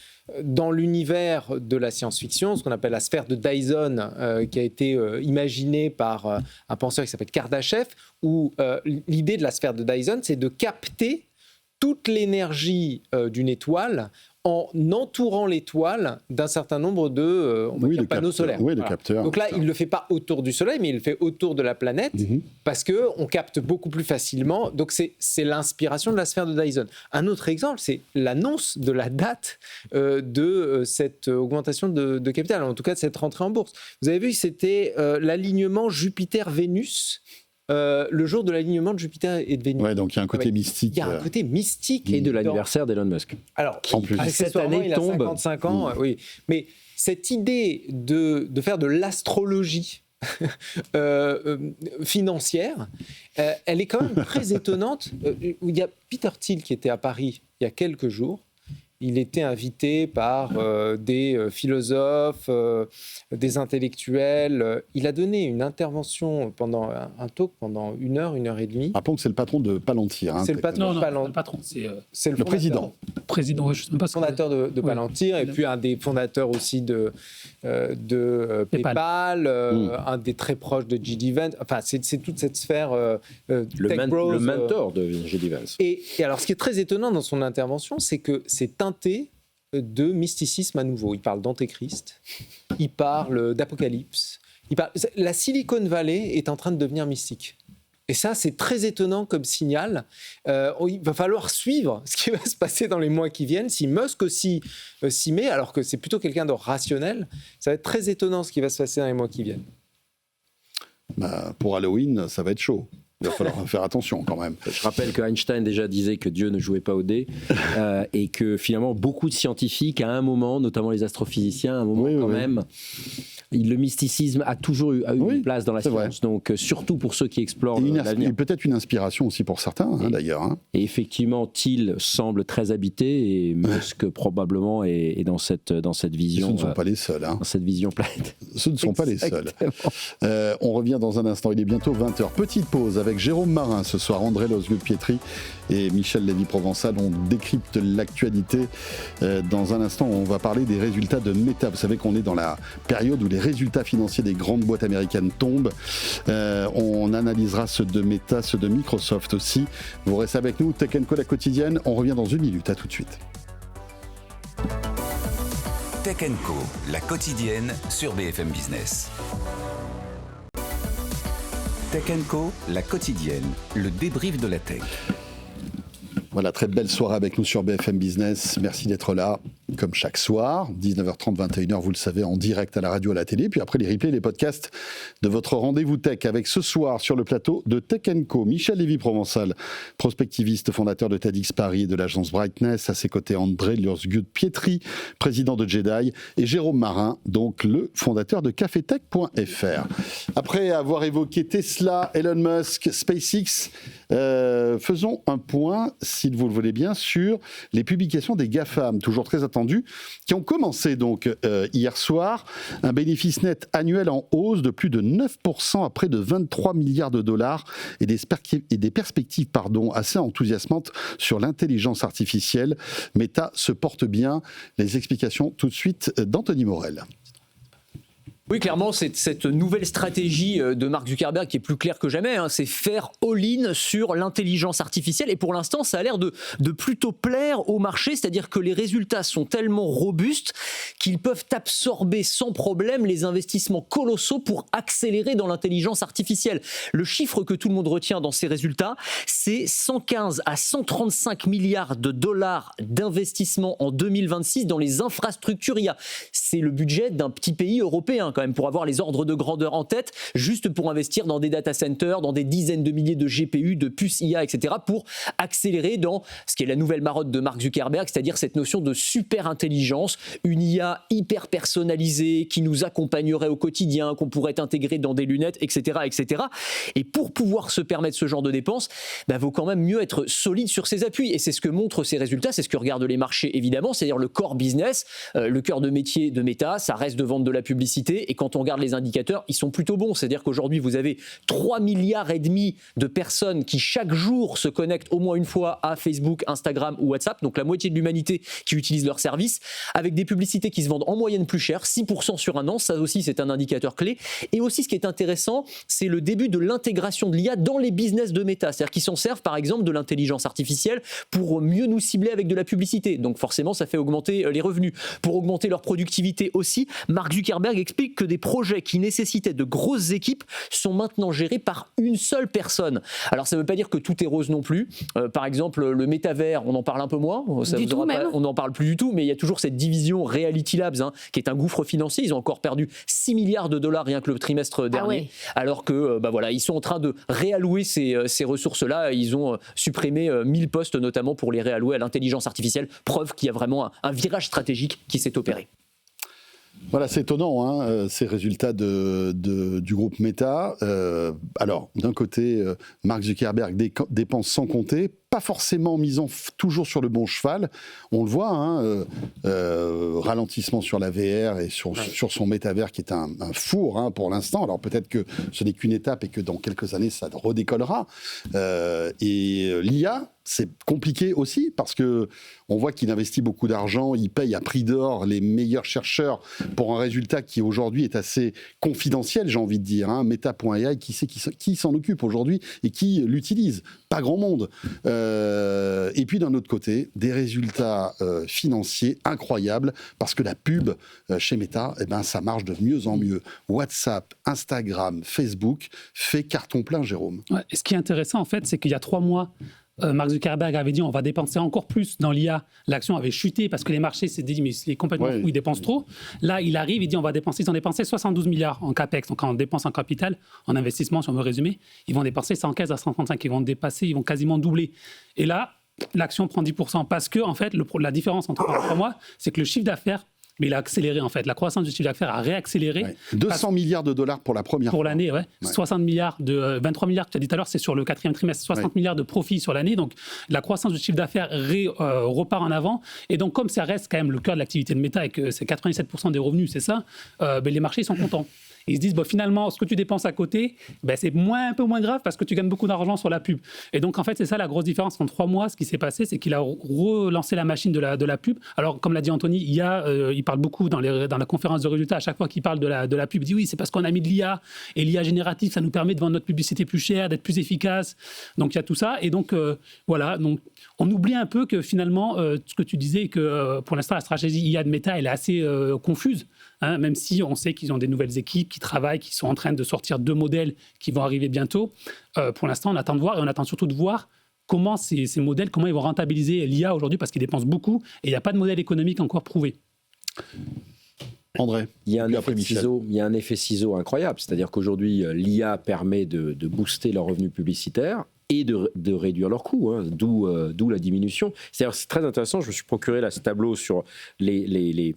dans l'univers de la science-fiction, ce qu'on appelle la sphère de Dyson, qui a été imaginée par un penseur qui s'appelle Kardashev, où l'idée de la sphère de Dyson, c'est de capter toute l'énergie d'une étoile en entourant l'étoile d'un certain nombre de panneaux solaires. Oui, de capteurs. Donc là, il ne le fait pas autour du Soleil, mais il le fait autour de la planète, parce qu'on capte beaucoup plus facilement. Donc c'est l'inspiration de la sphère de Dyson. Un autre exemple, c'est l'annonce de la date de cette augmentation de capital, en tout cas de cette rentrée en bourse. Vous avez vu, c'était l'alignement Jupiter-Vénus, le jour de l'alignement de Jupiter et de Vénus. Ouais, donc il y a un côté mystique. Il y a un côté mystique. Et de l'anniversaire d'Elon Musk. Alors, en plus, cette année, il a 55 ans. Oui. Mais cette idée de faire de l'astrologie financière, elle est quand même très étonnante. Il y a Peter Thiel qui était à Paris il y a quelques jours. Il était invité par des philosophes, des intellectuels. Il a donné une intervention pendant un talk pendant 1 heure, 1 heure et demie. Rappelons que c'est le patron de Palantir. C'est le patron de Palantir. Le patron, c'est le président. Président, je sais même pas. Fondateur de Palantir, et puis un des fondateurs aussi de PayPal, un des très proches de JD Vance. Enfin, c'est toute cette sphère le mentor de JD Vance. Et alors, ce qui est très étonnant dans son intervention, c'est que c'est teinté de mysticisme à nouveau. Il parle d'Antéchrist, il parle d'Apocalypse. La Silicon Valley est en train de devenir mystique. Et ça, c'est très étonnant comme signal. Il va falloir suivre ce qui va se passer dans les mois qui viennent. Si Musk aussi s'y met, alors que c'est plutôt quelqu'un de rationnel, ça va être très étonnant ce qui va se passer dans les mois qui viennent. Pour Halloween, ça va être chaud. Il va falloir faire attention quand même. Je rappelle que Einstein déjà disait que Dieu ne jouait pas au dé et que finalement beaucoup de scientifiques à un moment, notamment les astrophysiciens, à un moment même, le mysticisme a toujours eu une place dans la science. Vrai. Donc surtout pour ceux qui explorent l'avenir. Et peut-être une inspiration aussi pour certains d'ailleurs. Et effectivement, Thiel semble très habité et Musk probablement est dans cette vision. Ce ne sont pas les seuls. Dans cette vision planète. Ce ne sont pas les seuls. On revient dans un instant. Il est bientôt 20h. Petite pause avec Jérôme Marin ce soir, André Losgueux-Pietri et Michel Lévy-Provençal. On décrypte l'actualité. Dans un instant, on va parler des résultats de Meta. Vous savez qu'on est dans la période où les résultats financiers des grandes boîtes américaines tombent. On analysera ceux de Meta, ceux de Microsoft aussi. Vous restez avec nous. Tech & Co, la quotidienne. On revient dans 1 minute. À tout de suite. Tech & Co, la quotidienne sur BFM Business. Tech & Co, la quotidienne, le débrief de la tech. Voilà, très belle soirée avec nous sur BFM Business. Merci d'être là, comme chaque soir, 19h30, 21h, vous le savez, en direct à la radio, à la télé. Puis après, les replays, les podcasts de votre rendez-vous tech. Avec ce soir, sur le plateau de Tech & Co, Michel Lévy-Provençal, prospectiviste, fondateur de TEDx Paris et de l'agence Brightness. À ses côtés, André Losgueux-Pietri, président de Jedi. Et Jérôme Marin, donc le fondateur de cafetech.fr. Après avoir évoqué Tesla, Elon Musk, SpaceX, faisons un point, si vous le voulez bien, sur les publications des GAFAM, toujours très attendues, qui ont commencé donc hier soir. Un bénéfice net annuel en hausse de plus de 9% à près de 23 milliards de dollars et des perspectives assez enthousiasmantes sur l'intelligence artificielle. Meta se porte bien. Les explications tout de suite d'Anthony Morel. Oui, clairement, c'est cette nouvelle stratégie de Mark Zuckerberg qui est plus claire que jamais. C'est faire all-in sur l'intelligence artificielle. Et pour l'instant, ça a l'air de plutôt plaire au marché. C'est-à-dire que les résultats sont tellement robustes qu'ils peuvent absorber sans problème les investissements colossaux pour accélérer dans l'intelligence artificielle. Le chiffre que tout le monde retient dans ces résultats, c'est 115 à 135 milliards de dollars d'investissement en 2026 dans les infrastructures IA. C'est le budget d'un petit pays européen quand même pour avoir les ordres de grandeur en tête, juste pour investir dans des data centers, dans des dizaines de milliers de GPU, de puces IA, etc., pour accélérer dans ce qui est la nouvelle marotte de Mark Zuckerberg, c'est-à-dire cette notion de super intelligence, une IA hyper personnalisée qui nous accompagnerait au quotidien, qu'on pourrait intégrer dans des lunettes, etc., etc. Et pour pouvoir se permettre ce genre de dépenses, vaut quand même mieux être solide sur ses appuis. Et c'est ce que montrent ces résultats, c'est ce que regardent les marchés évidemment, c'est-à-dire le core business, le cœur de métier de Meta, ça reste de vendre de la publicité. Et quand on regarde les indicateurs, ils sont plutôt bons. C'est-à-dire qu'aujourd'hui, vous avez 3,5 milliards de personnes qui chaque jour se connectent au moins une fois à Facebook, Instagram ou WhatsApp, donc la moitié de l'humanité qui utilise leurs services, avec des publicités qui se vendent en moyenne plus cher, 6% sur un an, ça aussi c'est un indicateur clé. Et aussi ce qui est intéressant, c'est le début de l'intégration de l'IA dans les business de Meta, c'est-à-dire qu'ils s'en servent par exemple de l'intelligence artificielle pour mieux nous cibler avec de la publicité, donc forcément ça fait augmenter les revenus. Pour augmenter leur productivité aussi, Mark Zuckerberg explique que des projets qui nécessitaient de grosses équipes sont maintenant gérés par une seule personne. Alors ça ne veut pas dire que tout est rose non plus, par exemple le métavers, on en parle un peu moins, on n'en parle plus du tout, mais il y a toujours cette division Reality Labs qui est un gouffre financier, ils ont encore perdu 6 milliards de dollars rien que le trimestre dernier, alors que voilà, ils sont en train de réallouer ces ressources-là, ils ont supprimé 1000 postes notamment pour les réallouer à l'intelligence artificielle, preuve qu'il y a vraiment un virage stratégique qui s'est opéré. Voilà, c'est étonnant, ces résultats du groupe Meta. Alors, d'un côté, Mark Zuckerberg dépense sans compter, pas forcément en misant toujours sur le bon cheval. On le voit, ralentissement sur la VR et sur son métavers qui est un four pour l'instant. Alors peut-être que ce n'est qu'une étape et que dans quelques années, ça redécollera. Et l'IA, c'est compliqué aussi parce que on voit qu'il investit beaucoup d'argent, il paye à prix d'or les meilleurs chercheurs pour un résultat qui aujourd'hui est assez confidentiel, j'ai envie de dire. Meta.ai, qui s'en occupe aujourd'hui et qui l'utilise? Pas grand monde. Et puis d'un autre côté, des résultats financiers incroyables parce que la pub chez Meta, ça marche de mieux en mieux. WhatsApp, Instagram, Facebook fait carton plein, Jérôme. Ouais, et ce qui est intéressant en fait, c'est qu'il y a 3 mois, Mark Zuckerberg avait dit on va dépenser encore plus dans l'IA. L'action avait chuté parce que les marchés s'étaient dit mais c'est complètement fou, ils dépensent trop. Là, il arrive, il dit ils ont dépensé 72 milliards en capex, donc en dépenses en capital, en investissement, si on veut résumer. Ils vont dépenser 115 à 135, ils vont quasiment doubler. Et là, l'action prend 10% parce que en fait, la différence entre 3 mois, c'est que le chiffre d'affaires, mais il a accéléré en fait. La croissance du chiffre d'affaires a réaccéléré. 200 milliards de dollars pour la première fois. Pour l'année, 60 milliards 23 milliards, tu as dit tout à l'heure, c'est sur le 4e trimestre, 60 milliards de profits sur l'année. Donc la croissance du chiffre d'affaires repart en avant. Et donc comme ça reste quand même le cœur de l'activité de Meta et que c'est 97% des revenus, c'est ça, les marchés sont contents. Ils se disent, finalement, ce que tu dépenses à côté, c'est un peu moins grave parce que tu gagnes beaucoup d'argent sur la pub. Et donc, en fait, c'est ça la grosse différence. En 3 mois, ce qui s'est passé, c'est qu'il a relancé la machine de la pub. Alors, comme l'a dit Anthony, il parle beaucoup dans la conférence de résultats. À chaque fois qu'il parle de la pub, il dit oui, c'est parce qu'on a mis de l'IA. Et l'IA générative, ça nous permet de vendre notre publicité plus chère, d'être plus efficace. Donc, il y a tout ça. Et donc, voilà. Donc, on oublie un peu que finalement, ce que tu disais, que pour l'instant, la stratégie IA de Meta, elle est assez confuse. Même si on sait qu'ils ont des nouvelles équipes qui travaillent, qui sont en train de sortir 2 modèles qui vont arriver bientôt. Pour l'instant, on attend de voir et on attend surtout de voir comment ces modèles, comment ils vont rentabiliser l'IA aujourd'hui parce qu'ils dépensent beaucoup et il n'y a pas de modèle économique encore prouvé. André, il y a un effet ciseau incroyable, c'est-à-dire qu'aujourd'hui, l'IA permet de booster leurs revenus publicitaires et de réduire leurs coûts, d'où la diminution. C'est très intéressant, je me suis procuré là ce tableau sur les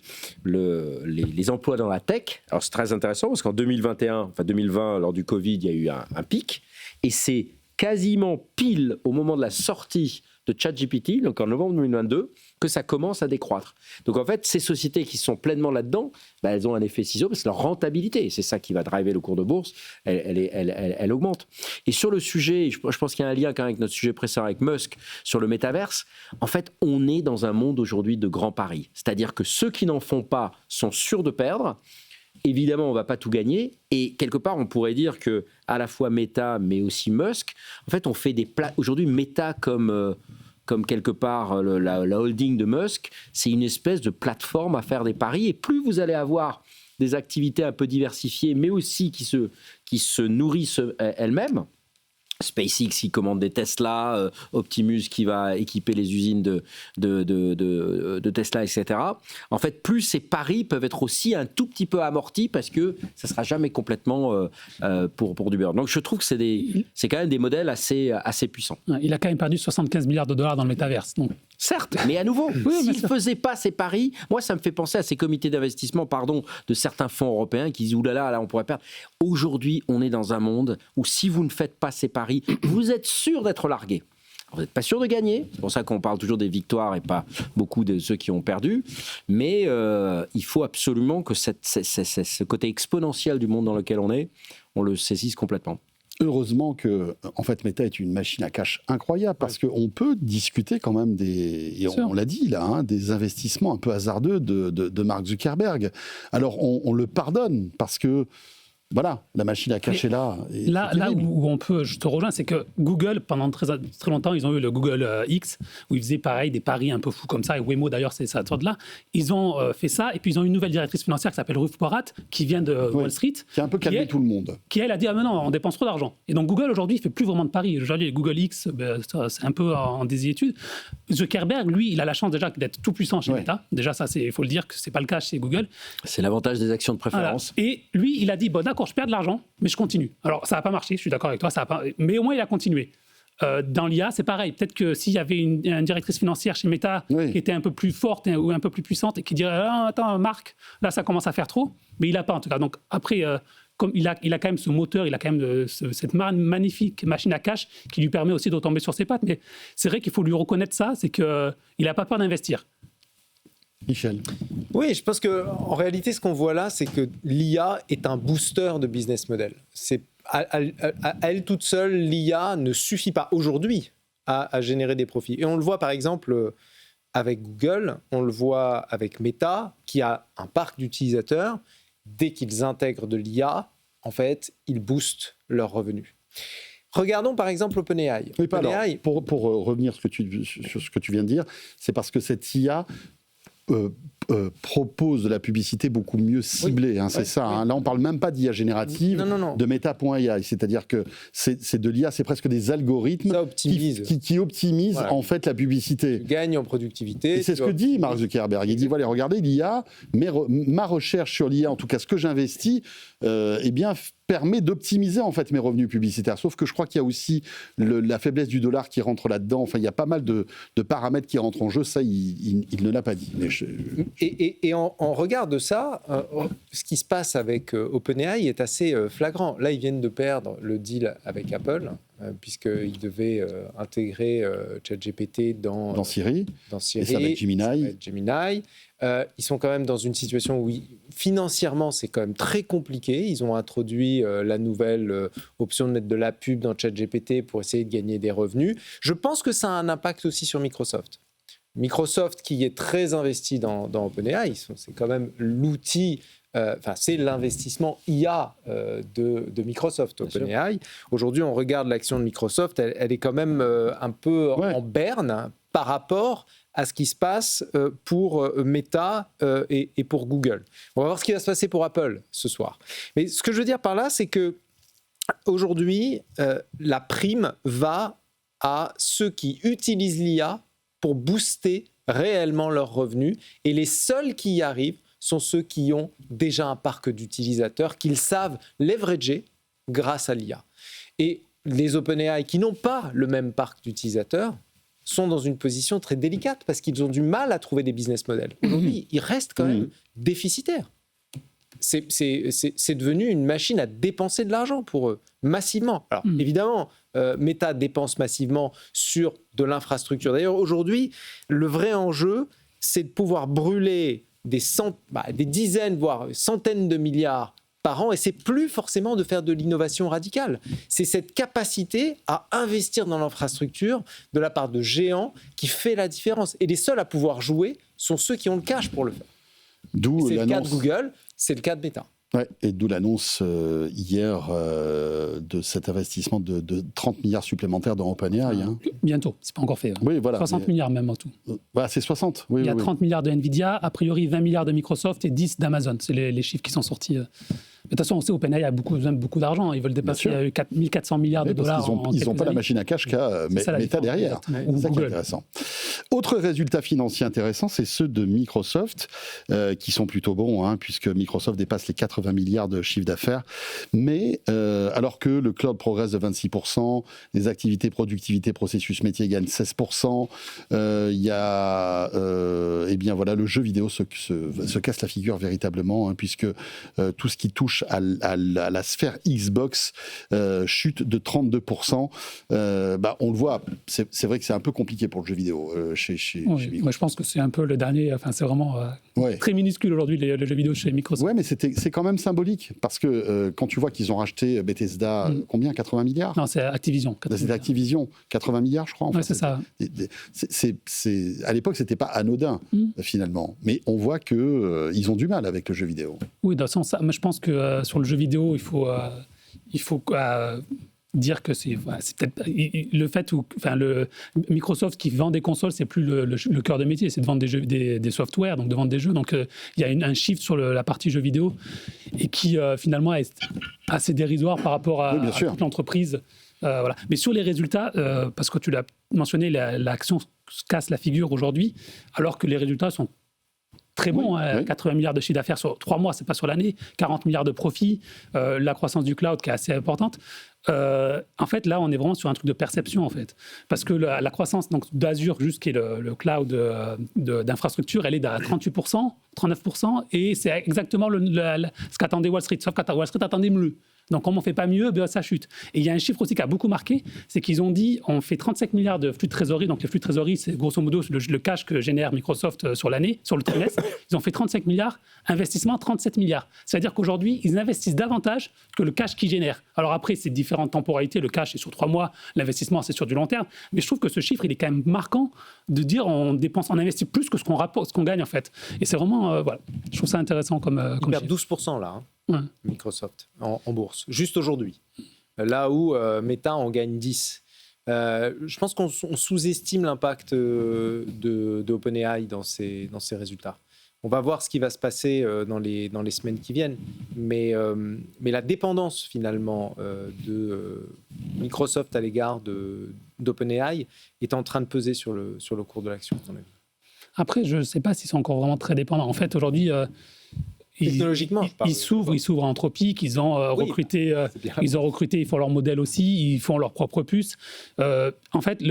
emplois dans la tech. Alors c'est très intéressant parce qu'en 2020, lors du Covid, il y a eu un pic, et c'est quasiment pile au moment de la sortie de ChatGPT, donc en novembre 2022, que ça commence à décroître. Donc en fait, ces sociétés qui sont pleinement là-dedans, elles ont un effet ciseau parce que leur rentabilité, c'est ça qui va driver le cours de bourse, elle augmente. Et sur le sujet, je pense qu'il y a un lien quand même avec notre sujet précédent avec Musk sur le métaverse, en fait, on est dans un monde aujourd'hui de grands paris. C'est-à-dire que ceux qui n'en font pas sont sûrs de perdre. Évidemment, on ne va pas tout gagner. Et quelque part, on pourrait dire que à la fois Meta, mais aussi Musk, en fait, on fait aujourd'hui Meta comme quelque part la holding de Musk, c'est une espèce de plateforme à faire des paris. Et plus vous allez avoir des activités un peu diversifiées, mais aussi qui se nourrissent elles-mêmes, SpaceX qui commande des Tesla, Optimus qui va équiper les usines de Tesla, etc. En fait, plus ces paris peuvent être aussi un tout petit peu amortis parce que ça ne sera jamais complètement pour du beurre. Donc je trouve que c'est quand même des modèles assez puissants. Il a quand même perdu 75 milliards de dollars dans le métaverse. Donc. Certes, mais à nouveau, s'il ne faisait pas ces paris, moi ça me fait penser à ces comités d'investissement, de certains fonds européens qui disent oulala, là on pourrait perdre. Aujourd'hui, on est dans un monde où si vous ne faites pas ces paris, vous êtes sûr d'être largué. Vous n'êtes pas sûr de gagner, c'est pour ça qu'on parle toujours des victoires et pas beaucoup de ceux qui ont perdu, mais il faut absolument que ce côté exponentiel du monde dans lequel on est, on le saisisse complètement. Heureusement que, en fait, Meta est une machine à cash incroyable parce qu'on peut discuter quand même et on l'a dit là, des investissements un peu hasardeux de Mark Zuckerberg. Alors on le pardonne parce que voilà, la machine à cash est là. Là où on peut, je te rejoins, c'est que Google, pendant très longtemps, ils ont eu le Google X, où ils faisaient pareil, des paris un peu fous comme ça, et Waymo d'ailleurs, c'est ça de là. Ils ont fait ça, et puis ils ont une nouvelle directrice financière qui s'appelle Ruth Porat, qui vient de Wall Street. Qui a un peu calmé tout le monde. Qui, elle, a dit, ah mais non, on dépense trop d'argent. Et donc Google, aujourd'hui, il ne fait plus vraiment de paris. Aujourd'hui, Google X, c'est un peu en désuétude. Zuckerberg, lui, il a la chance déjà d'être tout puissant chez Meta. Déjà, ça, il faut le dire que ce n'est pas le cas chez Google. C'est l'avantage des actions de préférence. Voilà. Et lui, il a dit, bon d'accord, je perds de l'argent, mais je continue. Alors, ça n'a pas marché, je suis d'accord avec toi, mais au moins, il a continué. Dans l'IA, c'est pareil. Peut-être que s'il y avait une directrice financière chez Meta qui était un peu plus forte ou un peu plus puissante et qui dirait « Attends, Marc, là, ça commence à faire trop », mais il n'a pas, en tout cas. Donc, après, comme il a quand même ce moteur, il a quand même cette magnifique machine à cash qui lui permet aussi de retomber sur ses pattes. Mais c'est vrai qu'il faut lui reconnaître ça, c'est qu'il n'a pas peur d'investir. Michel. Oui, je pense qu'en réalité, ce qu'on voit là, c'est que l'IA est un booster de business model. À elle toute seule, l'IA ne suffit pas aujourd'hui à générer des profits. Et on le voit par exemple avec Google, on le voit avec Meta, qui a un parc d'utilisateurs. Dès qu'ils intègrent de l'IA, en fait, ils boostent leurs revenus. Regardons par exemple OpenAI. Oui, pour revenir sur ce que tu viens de dire, c'est parce que cette IA propose de la publicité beaucoup mieux ciblée, c'est ça. Oui. Là, on ne parle même pas d'IA générative, de Meta.ai, c'est-à-dire que c'est de l'IA, c'est presque des algorithmes qui optimisent en fait la publicité. Tu gagnes en productivité. Et c'est ce que dit Mark Zuckerberg. Il dit, voilà, regardez l'IA, ma recherche sur l'IA, en tout cas ce que j'investis, permet d'optimiser en fait mes revenus publicitaires. Sauf que je crois qu'il y a aussi la faiblesse du dollar qui rentre là-dedans. Enfin, il y a pas mal de paramètres qui rentrent en jeu. Ça, il ne l'a pas dit. Mais et en regard de ça, ce qui se passe avec OpenAI est assez flagrant. Là, ils viennent de perdre le deal avec Apple, puisqu'ils devaient intégrer ChatGPT dans Siri. Et ça va être Gemini. Ils sont quand même dans une situation où financièrement c'est quand même très compliqué. Ils ont introduit la nouvelle option de mettre de la pub dans ChatGPT pour essayer de gagner des revenus. Je pense que ça a un impact aussi sur Microsoft. Microsoft qui est très investi dans OpenAI, c'est quand même l'outil, c'est l'investissement IA de Microsoft, OpenAI. Aujourd'hui, on regarde l'action de Microsoft, elle est quand même un peu en berne par rapport à ce qui se passe pour Meta et pour Google. On va voir ce qui va se passer pour Apple ce soir. Mais ce que je veux dire par là, c'est que aujourd'hui, la prime va à ceux qui utilisent l'IA pour booster réellement leurs revenus. Et les seuls qui y arrivent sont ceux qui ont déjà un parc d'utilisateurs qu'ils savent leverager grâce à l'IA. Et les OpenAI qui n'ont pas le même parc d'utilisateurs sont dans une position très délicate parce qu'ils ont du mal à trouver des business models. Aujourd'hui, ils restent quand même déficitaires. C'est devenu une machine à dépenser de l'argent pour eux, massivement. Alors, évidemment, Meta dépense massivement sur de l'infrastructure. D'ailleurs, aujourd'hui, le vrai enjeu, c'est de pouvoir brûler des dizaines, voire centaines de milliards par an, et c'est plus forcément de faire de l'innovation radicale. C'est cette capacité à investir dans l'infrastructure de la part de géants qui fait la différence. Et les seuls à pouvoir jouer sont ceux qui ont le cash pour le faire. C'est le cas de Google, c'est le cas de Meta. Ouais, et d'où l'annonce hier de cet investissement de 30 milliards supplémentaires dans OpenAI. Bientôt, c'est pas encore fait. Oui, voilà, 60 milliards même en tout. C'est 60. Il y a 30 milliards de Nvidia, a priori 20 milliards de Microsoft et 10 d'Amazon. C'est les chiffres qui sont sortis De toute façon, on sait OpenAI a besoin de beaucoup d'argent. Ils veulent dépasser 1 400 milliards de dollars. Ils n'ont pas la machine à cash qu'a Meta derrière. C'est ça qui est intéressant. Autre résultat financier intéressant, c'est ceux de Microsoft, qui sont plutôt bons, puisque Microsoft dépasse les 80 milliards de chiffre d'affaires. Mais alors que le cloud progresse de 26%, les activités productivité, processus métier gagnent 16%, il y a le jeu vidéo se casse la figure véritablement, puisque tout ce qui touche à la sphère Xbox chute de 32%. On le voit, c'est vrai que c'est un peu compliqué pour le jeu vidéo chez Microsoft. Moi, je pense que c'est un peu le dernier, c'est vraiment très minuscule aujourd'hui le jeu vidéo chez Microsoft. Ouais, mais c'est quand même symbolique, parce que quand tu vois qu'ils ont racheté Bethesda, combien, 80 milliards? Non, c'est Activision. C'est Activision, 80 milliards je crois. Ouais, c'est ça. À l'époque, c'était pas anodin finalement, mais on voit qu'ils ont du mal avec le jeu vidéo. Oui, dans le sens, moi, je pense que sur le jeu vidéo, il faut dire que c'est peut-être le fait où Microsoft qui vend des consoles, c'est plus le cœur de métier, c'est de vendre des softwares, donc de vendre des jeux. Donc il y a un shift sur la partie jeux vidéo et qui finalement est assez dérisoire par rapport à toute l'entreprise. Voilà. Mais sur les résultats, parce que tu l'as mentionné, l'action se casse la figure aujourd'hui, alors que les résultats sont très bon, 80 milliards de chiffre d'affaires sur 3 mois, c'est pas sur l'année, 40 milliards de profits, la croissance du cloud qui est assez importante. En fait, là, on est vraiment sur un truc de perception, en fait. Parce que la croissance d'Azure, juste qui est le cloud d'infrastructure, elle est à 38%, 39%, et c'est exactement ce qu'attendait Wall Street. Sauf que Wall Street attendait mieux. Donc, comme on ne fait pas mieux, ça chute. Et il y a un chiffre aussi qui a beaucoup marqué, c'est qu'ils ont dit on fait 35 milliards de flux de trésorerie. Donc, les flux de trésorerie, c'est grosso modo le cash que génère Microsoft sur l'année, sur le trimestre. Ils ont fait 35 milliards, investissement 37 milliards. C'est-à-dire qu'aujourd'hui, ils investissent davantage que le cash qu'ils génèrent. Alors après, c'est différentes temporalités. Le cash, c'est sur 3 mois. L'investissement, c'est sur du long terme. Mais je trouve que ce chiffre, il est quand même marquant de dire on investit plus que ce qu'on gagne, en fait. Et c'est vraiment, je trouve ça intéressant comme Ils perdent chiffre. 12% là, Microsoft, en bourse, juste aujourd'hui. Là où Meta en gagne 10%. Je pense qu'on sous-estime l'impact de OpenAI dans ces résultats. On va voir ce qui va se passer dans les semaines qui viennent. Mais la dépendance, finalement, de Microsoft à l'égard d'OpenAI est en train de peser sur le cours de l'action, à mon avis. Après, je ne sais pas s'ils sont encore vraiment très dépendants. En fait, aujourd'hui... Technologiquement, ils s'ouvrent à Anthropic, ils ont recruté, ils font leur modèle aussi, ils font leur propre puce. En fait,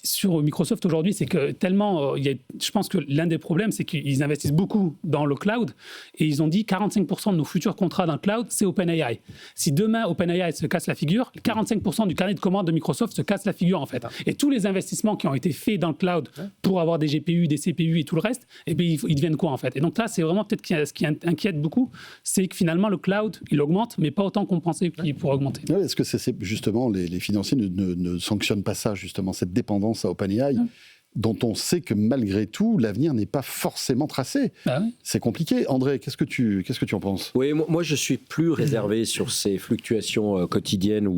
sur Microsoft aujourd'hui, c'est que tellement, je pense que l'un des problèmes, c'est qu'ils investissent beaucoup dans le cloud et ils ont dit 45% de nos futurs contrats dans le cloud, c'est OpenAI. Si demain OpenAI se casse la figure, 45% du carnet de commandes de Microsoft se casse la figure en fait. Et tous les investissements qui ont été faits dans le cloud pour avoir des GPU, des CPU et tout le reste, et bien, ils deviennent quoi en fait? Et donc là, c'est vraiment peut-être ce qui inquiète beaucoup, c'est que finalement le cloud, il augmente, mais pas autant qu'on pensait qu'il pourrait augmenter. Oui, est-ce que c'est justement les financiers ne sanctionnent pas ça, justement, cette dépendance à OpenAI dont on sait que malgré tout, l'avenir n'est pas forcément tracé. C'est compliqué. André, qu'est-ce que tu en penses? Oui, moi je suis plus réservé sur ces fluctuations quotidiennes,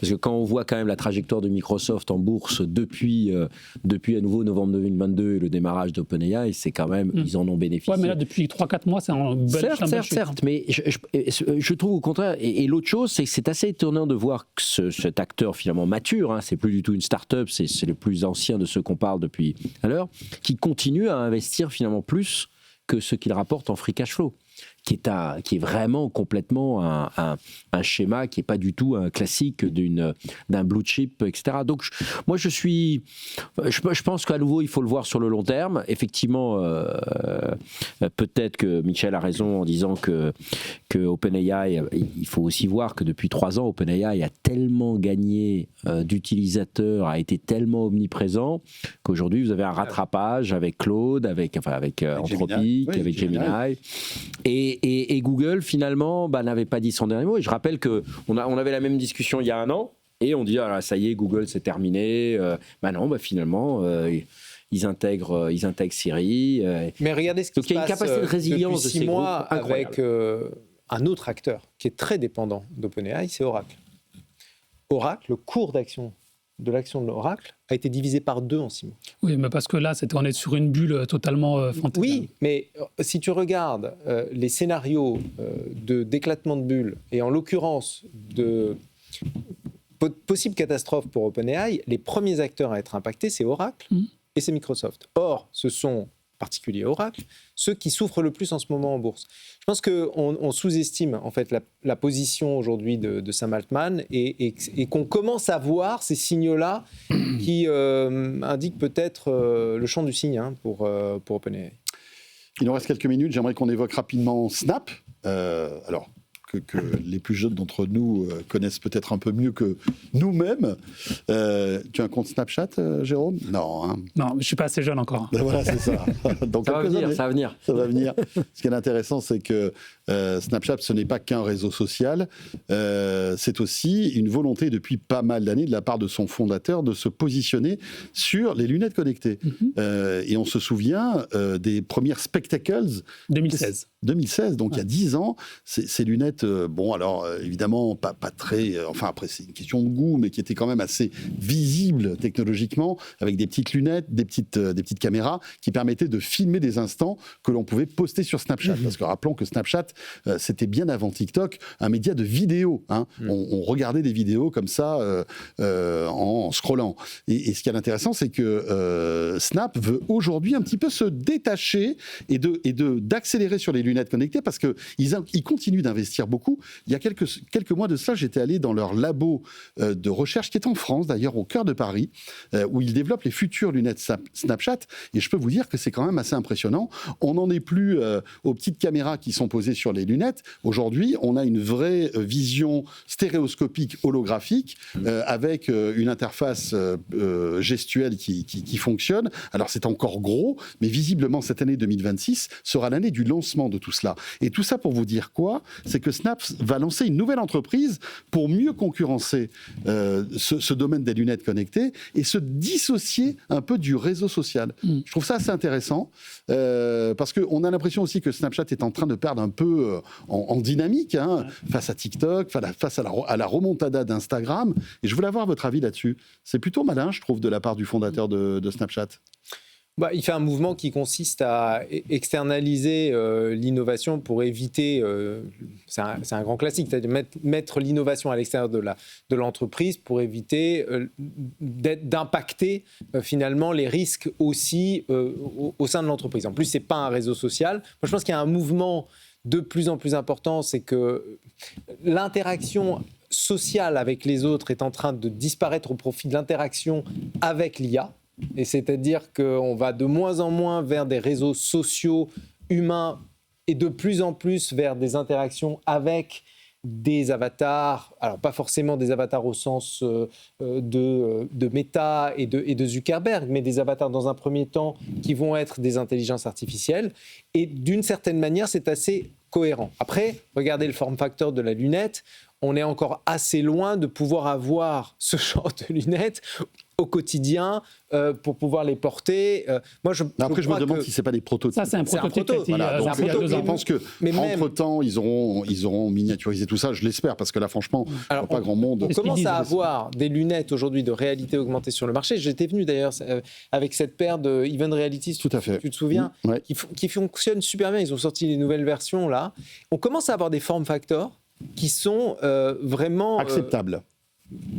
parce que quand on voit quand même la trajectoire de Microsoft en bourse depuis à nouveau novembre 2022 et le démarrage d'OpenAI, c'est quand même, ils en ont bénéficié. Oui, mais là depuis 3-4 mois, c'est un bel certes, mais je trouve au contraire, et l'autre chose, c'est que c'est assez étonnant de voir que cet acteur finalement mature, c'est plus du tout une start-up, c'est le plus ancien de ceux qu'on parle depuis à l'heure, qui continue à investir finalement plus que ce qu'il rapporte en free cash flow, qui est vraiment complètement un schéma qui n'est pas du tout un classique d'un blue chip, etc. Donc moi je pense qu'à nouveau il faut le voir sur le long terme. Effectivement, peut-être que Michel a raison en disant que OpenAI, il faut aussi voir que depuis 3 ans, OpenAI a tellement gagné d'utilisateurs, a été tellement omniprésent qu'aujourd'hui vous avez un rattrapage avec Claude, avec Anthropic, avec Gemini. Et Google, finalement, n'avait pas dit son dernier mot. Et je rappelle qu'on avait la même discussion il y a 1 an, et on dit, ça y est, Google, c'est terminé. Non, finalement, ils intègrent Siri. Mais regardez ce qui se passe une capacité de résilience depuis 6 mois avec un autre acteur qui est très dépendant d'OpenAI, c'est Oracle. Oracle, le cours d'action de l'action de l'Oracle a été divisé par 2 en 6 mois. Oui, mais parce que là, on est sur une bulle totalement fantaisiste. Oui, mais si tu regardes les scénarios d'éclatement de bulles, et en l'occurrence de possibles catastrophes pour OpenAI, les premiers acteurs à être impactés, c'est Oracle et c'est Microsoft. Or, ce sont, en particulier Oracle, ceux qui souffrent le plus en ce moment en bourse. Je pense qu'on sous-estime en fait la position aujourd'hui de Sam Altman et qu'on commence à voir ces signaux-là qui indiquent peut-être le champ du signe pour OpenAI. Il nous reste quelques minutes, j'aimerais qu'on évoque rapidement Snap. Alors, que les plus jeunes d'entre nous connaissent peut-être un peu mieux que nous-mêmes. Tu as un compte Snapchat, Jérôme ? Non. Hein. Non, je ne suis pas assez jeune encore. Ben voilà, c'est ça. Donc, ça va venir. Ça va venir. Ce qui est intéressant, c'est que Snapchat, ce n'est pas qu'un réseau social. C'est aussi une volonté depuis pas mal d'années de la part de son fondateur de se positionner sur les lunettes connectées. Et on se souvient des premières spectacles. 2016, donc il y a 10 ans, ces lunettes, évidemment, pas très... enfin, après, c'est une question de goût, mais qui était quand même assez visible technologiquement, avec des petites lunettes, des petites caméras, qui permettaient de filmer des instants que l'on pouvait poster sur Snapchat. Parce que rappelons que Snapchat, c'était bien avant TikTok, un média de vidéo. Hein. On regardait des vidéos comme ça en scrollant. Et ce qui est intéressant, c'est que Snap veut aujourd'hui un petit peu se détacher et d'accélérer sur les lunettes connectées parce qu'ils continuent d'investir beaucoup. Il y a quelques mois de cela, j'étais allé dans leur labo de recherche qui est en France, d'ailleurs au cœur de Paris, où ils développent les futures lunettes Snapchat. Et je peux vous dire que c'est quand même assez impressionnant. On n'en est plus aux petites caméras qui sont posées sur les lunettes. Aujourd'hui, on a une vraie vision stéréoscopique holographique avec une interface gestuelle qui fonctionne. Alors c'est encore gros, mais visiblement cette année 2026 sera l'année du lancement de tout cela. Et tout ça pour vous dire quoi ? C'est que Snap va lancer une nouvelle entreprise pour mieux concurrencer ce domaine des lunettes connectées et se dissocier un peu du réseau social. Je trouve ça assez intéressant parce qu'on a l'impression aussi que Snapchat est en train de perdre un peu en dynamique face à TikTok, face à la remontada d'Instagram. Et je voulais avoir votre avis là-dessus. C'est plutôt malin, je trouve, de la part du fondateur de Snapchat. Il fait un mouvement qui consiste à externaliser l'innovation pour éviter, c'est un grand classique, c'est-à-dire mettre l'innovation à l'extérieur de l'entreprise pour éviter d'impacter finalement les risques aussi au sein de l'entreprise. En plus, ce n'est pas un réseau social. Moi, je pense qu'il y a un mouvement de plus en plus important, c'est que l'interaction sociale avec les autres est en train de disparaître au profit de l'interaction avec l'IA. Et c'est-à-dire qu'on va de moins en moins vers des réseaux sociaux humains et de plus en plus vers des interactions avec des avatars, alors pas forcément des avatars au sens de Meta et de Zuckerberg, mais des avatars dans un premier temps qui vont être des intelligences artificielles. Et d'une certaine manière, c'est assez cohérent. Après, regardez le form factor de la lunette, on est encore assez loin de pouvoir avoir ce genre de lunettes au quotidien pour pouvoir les porter. Moi, je me demande si c'est pas des prototypes. Ça, c'est un prototype. Je pense que entre-temps, ils auront miniaturisé tout ça. Je l'espère parce que là, franchement, pas grand monde. On commence à avoir des lunettes aujourd'hui de réalité augmentée sur le marché. J'étais venu d'ailleurs avec cette paire de Even Reality, tout à fait. Tu te souviens, qui fonctionnent super bien. Ils ont sorti les nouvelles versions là. On commence à avoir des form factors qui sont vraiment acceptables.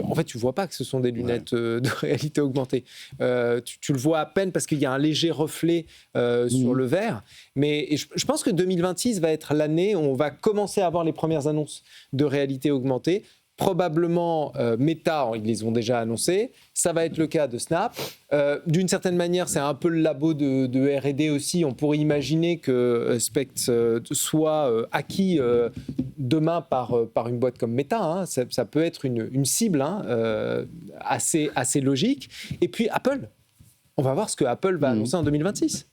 En fait, tu ne vois pas que ce sont des lunettes de réalité augmentée. Tu le vois à peine parce qu'il y a un léger reflet sur le verre. Mais je pense que 2026 va être l'année où on va commencer à avoir les premières annonces de réalité augmentée. Probablement Meta, ils les ont déjà annoncés. Ça va être le cas de Snap. D'une certaine manière, c'est un peu le labo de R&D aussi. On pourrait imaginer que Specs soit acquis demain par une boîte comme Meta. Ça peut être une cible assez logique. Et puis Apple. On va voir ce que Apple va annoncer en 2026.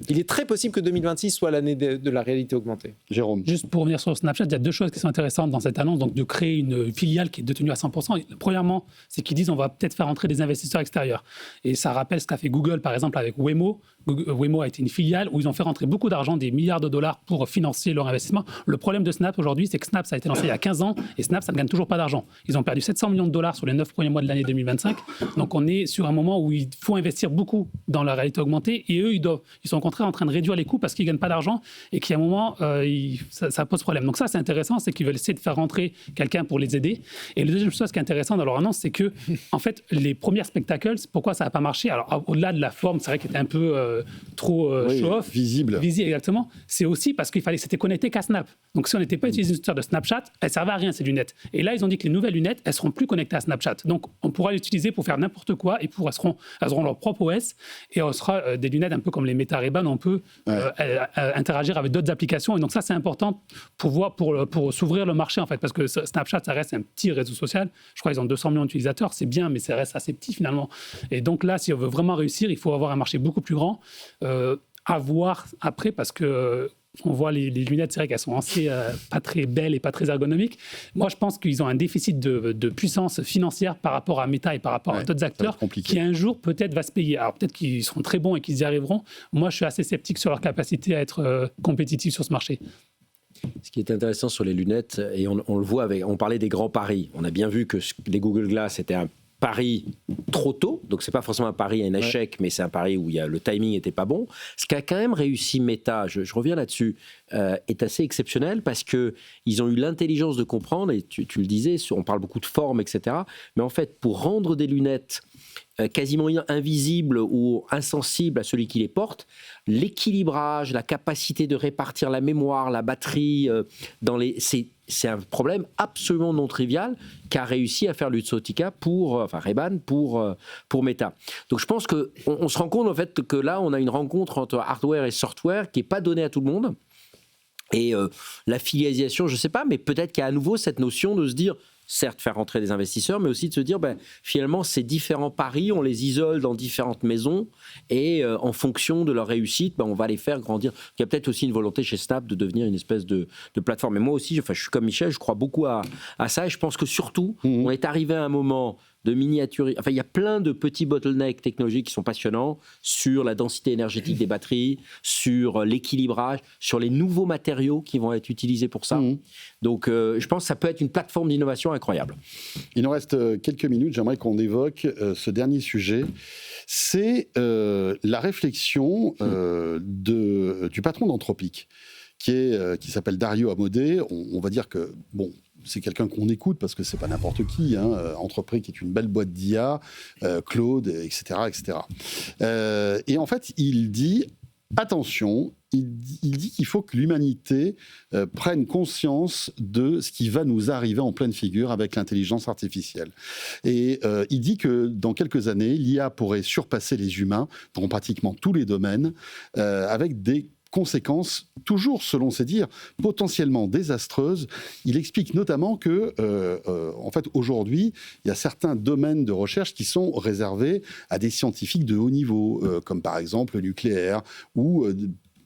Il est très possible que 2026 soit l'année de la réalité augmentée. Jérôme. Juste pour revenir sur Snapchat, il y a deux choses qui sont intéressantes dans cette annonce, donc de créer une filiale qui est détenue à 100%. Premièrement, c'est qu'ils disent on va peut-être faire entrer des investisseurs extérieurs. Et ça rappelle ce qu'a fait Google, par exemple, avec Waymo, Waymo a été une filiale où ils ont fait rentrer beaucoup d'argent, des milliards de dollars pour financer leur investissement. Le problème de Snap aujourd'hui, c'est que Snap, ça a été lancé il y a 15 ans et Snap, ça ne gagne toujours pas d'argent. Ils ont perdu 700 millions de dollars sur les 9 premiers mois de l'année 2025. Donc on est sur un moment où il faut investir beaucoup dans la réalité augmentée et eux, ils sont au contraire en train de réduire les coûts parce qu'ils ne gagnent pas d'argent et qu'à un moment, ça pose problème. Donc ça, c'est intéressant, c'est qu'ils veulent essayer de faire rentrer quelqu'un pour les aider. Et la deuxième chose qui est intéressante dans leur annonce, c'est que, en fait, les premiers spectacles, pourquoi ça n'a pas marché? Alors, au-delà de la forme, c'est vrai qu'il était un peu trop show-off. Visible, exactement. C'est aussi parce qu'il fallait que c'était connecté qu'à Snap. Donc, si on n'était pas utilisateur de Snapchat, elles ne servaient à rien, ces lunettes. Et là, ils ont dit que les nouvelles lunettes, elles seront plus connectées à Snapchat. Donc, on pourra les utiliser pour faire n'importe quoi et elles auront leur propre OS et on sera des lunettes un peu comme les Meta Ray-Ban, on peut interagir avec d'autres applications. Et donc, ça, c'est important pour s'ouvrir le marché, en fait, parce que Snapchat, ça reste un petit réseau social. Je crois qu'ils ont 200 millions d'utilisateurs, c'est bien, mais ça reste assez petit finalement. Et donc là, si on veut vraiment réussir, il faut avoir un marché beaucoup plus grand. À voir après, parce que on voit les lunettes, c'est vrai qu'elles sont assez pas très belles et pas très ergonomiques. Moi, je pense qu'ils ont un déficit de puissance financière par rapport à Meta et par rapport à d'autres acteurs qui un jour peut-être va se payer. Alors peut-être qu'ils seront très bons et qu'ils y arriveront. Moi, je suis assez sceptique sur leur capacité à être compétitifs sur ce marché. Ce qui est intéressant sur les lunettes, et on le voit on parlait des grands paris. On a bien vu que les Google Glass étaient un pari trop tôt, donc c'est pas forcément un pari à un échec, mais c'est un pari où le timing n'était pas bon. Ce qu'a quand même réussi Meta, je reviens là-dessus, est assez exceptionnel parce qu'ils ont eu l'intelligence de comprendre, et tu le disais, on parle beaucoup de forme, etc. Mais en fait, pour rendre des lunettes quasiment invisibles ou insensibles à celui qui les porte, l'équilibrage, la capacité de répartir la mémoire, la batterie, c'est un problème absolument non trivial qu'a réussi à faire Luxottica Ray-Ban pour Meta. Donc je pense qu'on se rend compte en fait que là on a une rencontre entre hardware et software qui n'est pas donnée à tout le monde. Et la filialisation, je ne sais pas, mais peut-être qu'il y a à nouveau cette notion de se dire, certes faire rentrer des investisseurs, mais aussi de se dire, finalement, ces différents paris, on les isole dans différentes maisons et en fonction de leur réussite, on va les faire grandir. Il y a peut-être aussi une volonté chez Snap de devenir une espèce de plateforme. Et moi aussi, je suis comme Michel, je crois beaucoup à ça et je pense que surtout, on est arrivé à un moment de miniaturer. Enfin, il y a plein de petits bottlenecks technologiques qui sont passionnants sur la densité énergétique des batteries, sur l'équilibrage, sur les nouveaux matériaux qui vont être utilisés pour ça. Donc, je pense que ça peut être une plateforme d'innovation incroyable. Il nous reste quelques minutes. J'aimerais qu'on évoque ce dernier sujet. C'est la réflexion du patron d'Anthropic, qui s'appelle Dario Amodei. On va dire que, c'est quelqu'un qu'on écoute parce que c'est pas n'importe qui. Anthropic est une belle boîte d'IA, Claude, etc., etc. Et en fait, il dit attention. Il dit qu'il faut que l'humanité prenne conscience de ce qui va nous arriver en pleine figure avec l'intelligence artificielle. Et il dit que dans quelques années, l'IA pourrait surpasser les humains dans pratiquement tous les domaines, avec des conséquences, toujours selon ses dires, potentiellement désastreuses. Il explique notamment que, en fait, aujourd'hui, il y a certains domaines de recherche qui sont réservés à des scientifiques de haut niveau, comme par exemple le nucléaire, ou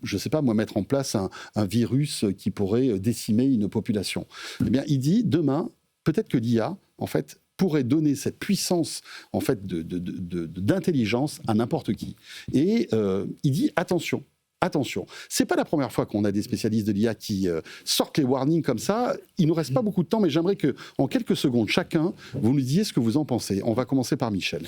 je ne sais pas, mettre en place un virus qui pourrait décimer une population. Eh bien, il dit, demain, peut-être que l'IA, en fait, pourrait donner cette puissance en fait, d'intelligence à n'importe qui. Et il dit, attention, c'est pas la première fois qu'on a des spécialistes de l'IA qui sortent les warnings comme ça. Il nous reste pas beaucoup de temps, mais j'aimerais que, en quelques secondes, chacun, vous nous disiez ce que vous en pensez. On va commencer par Michel.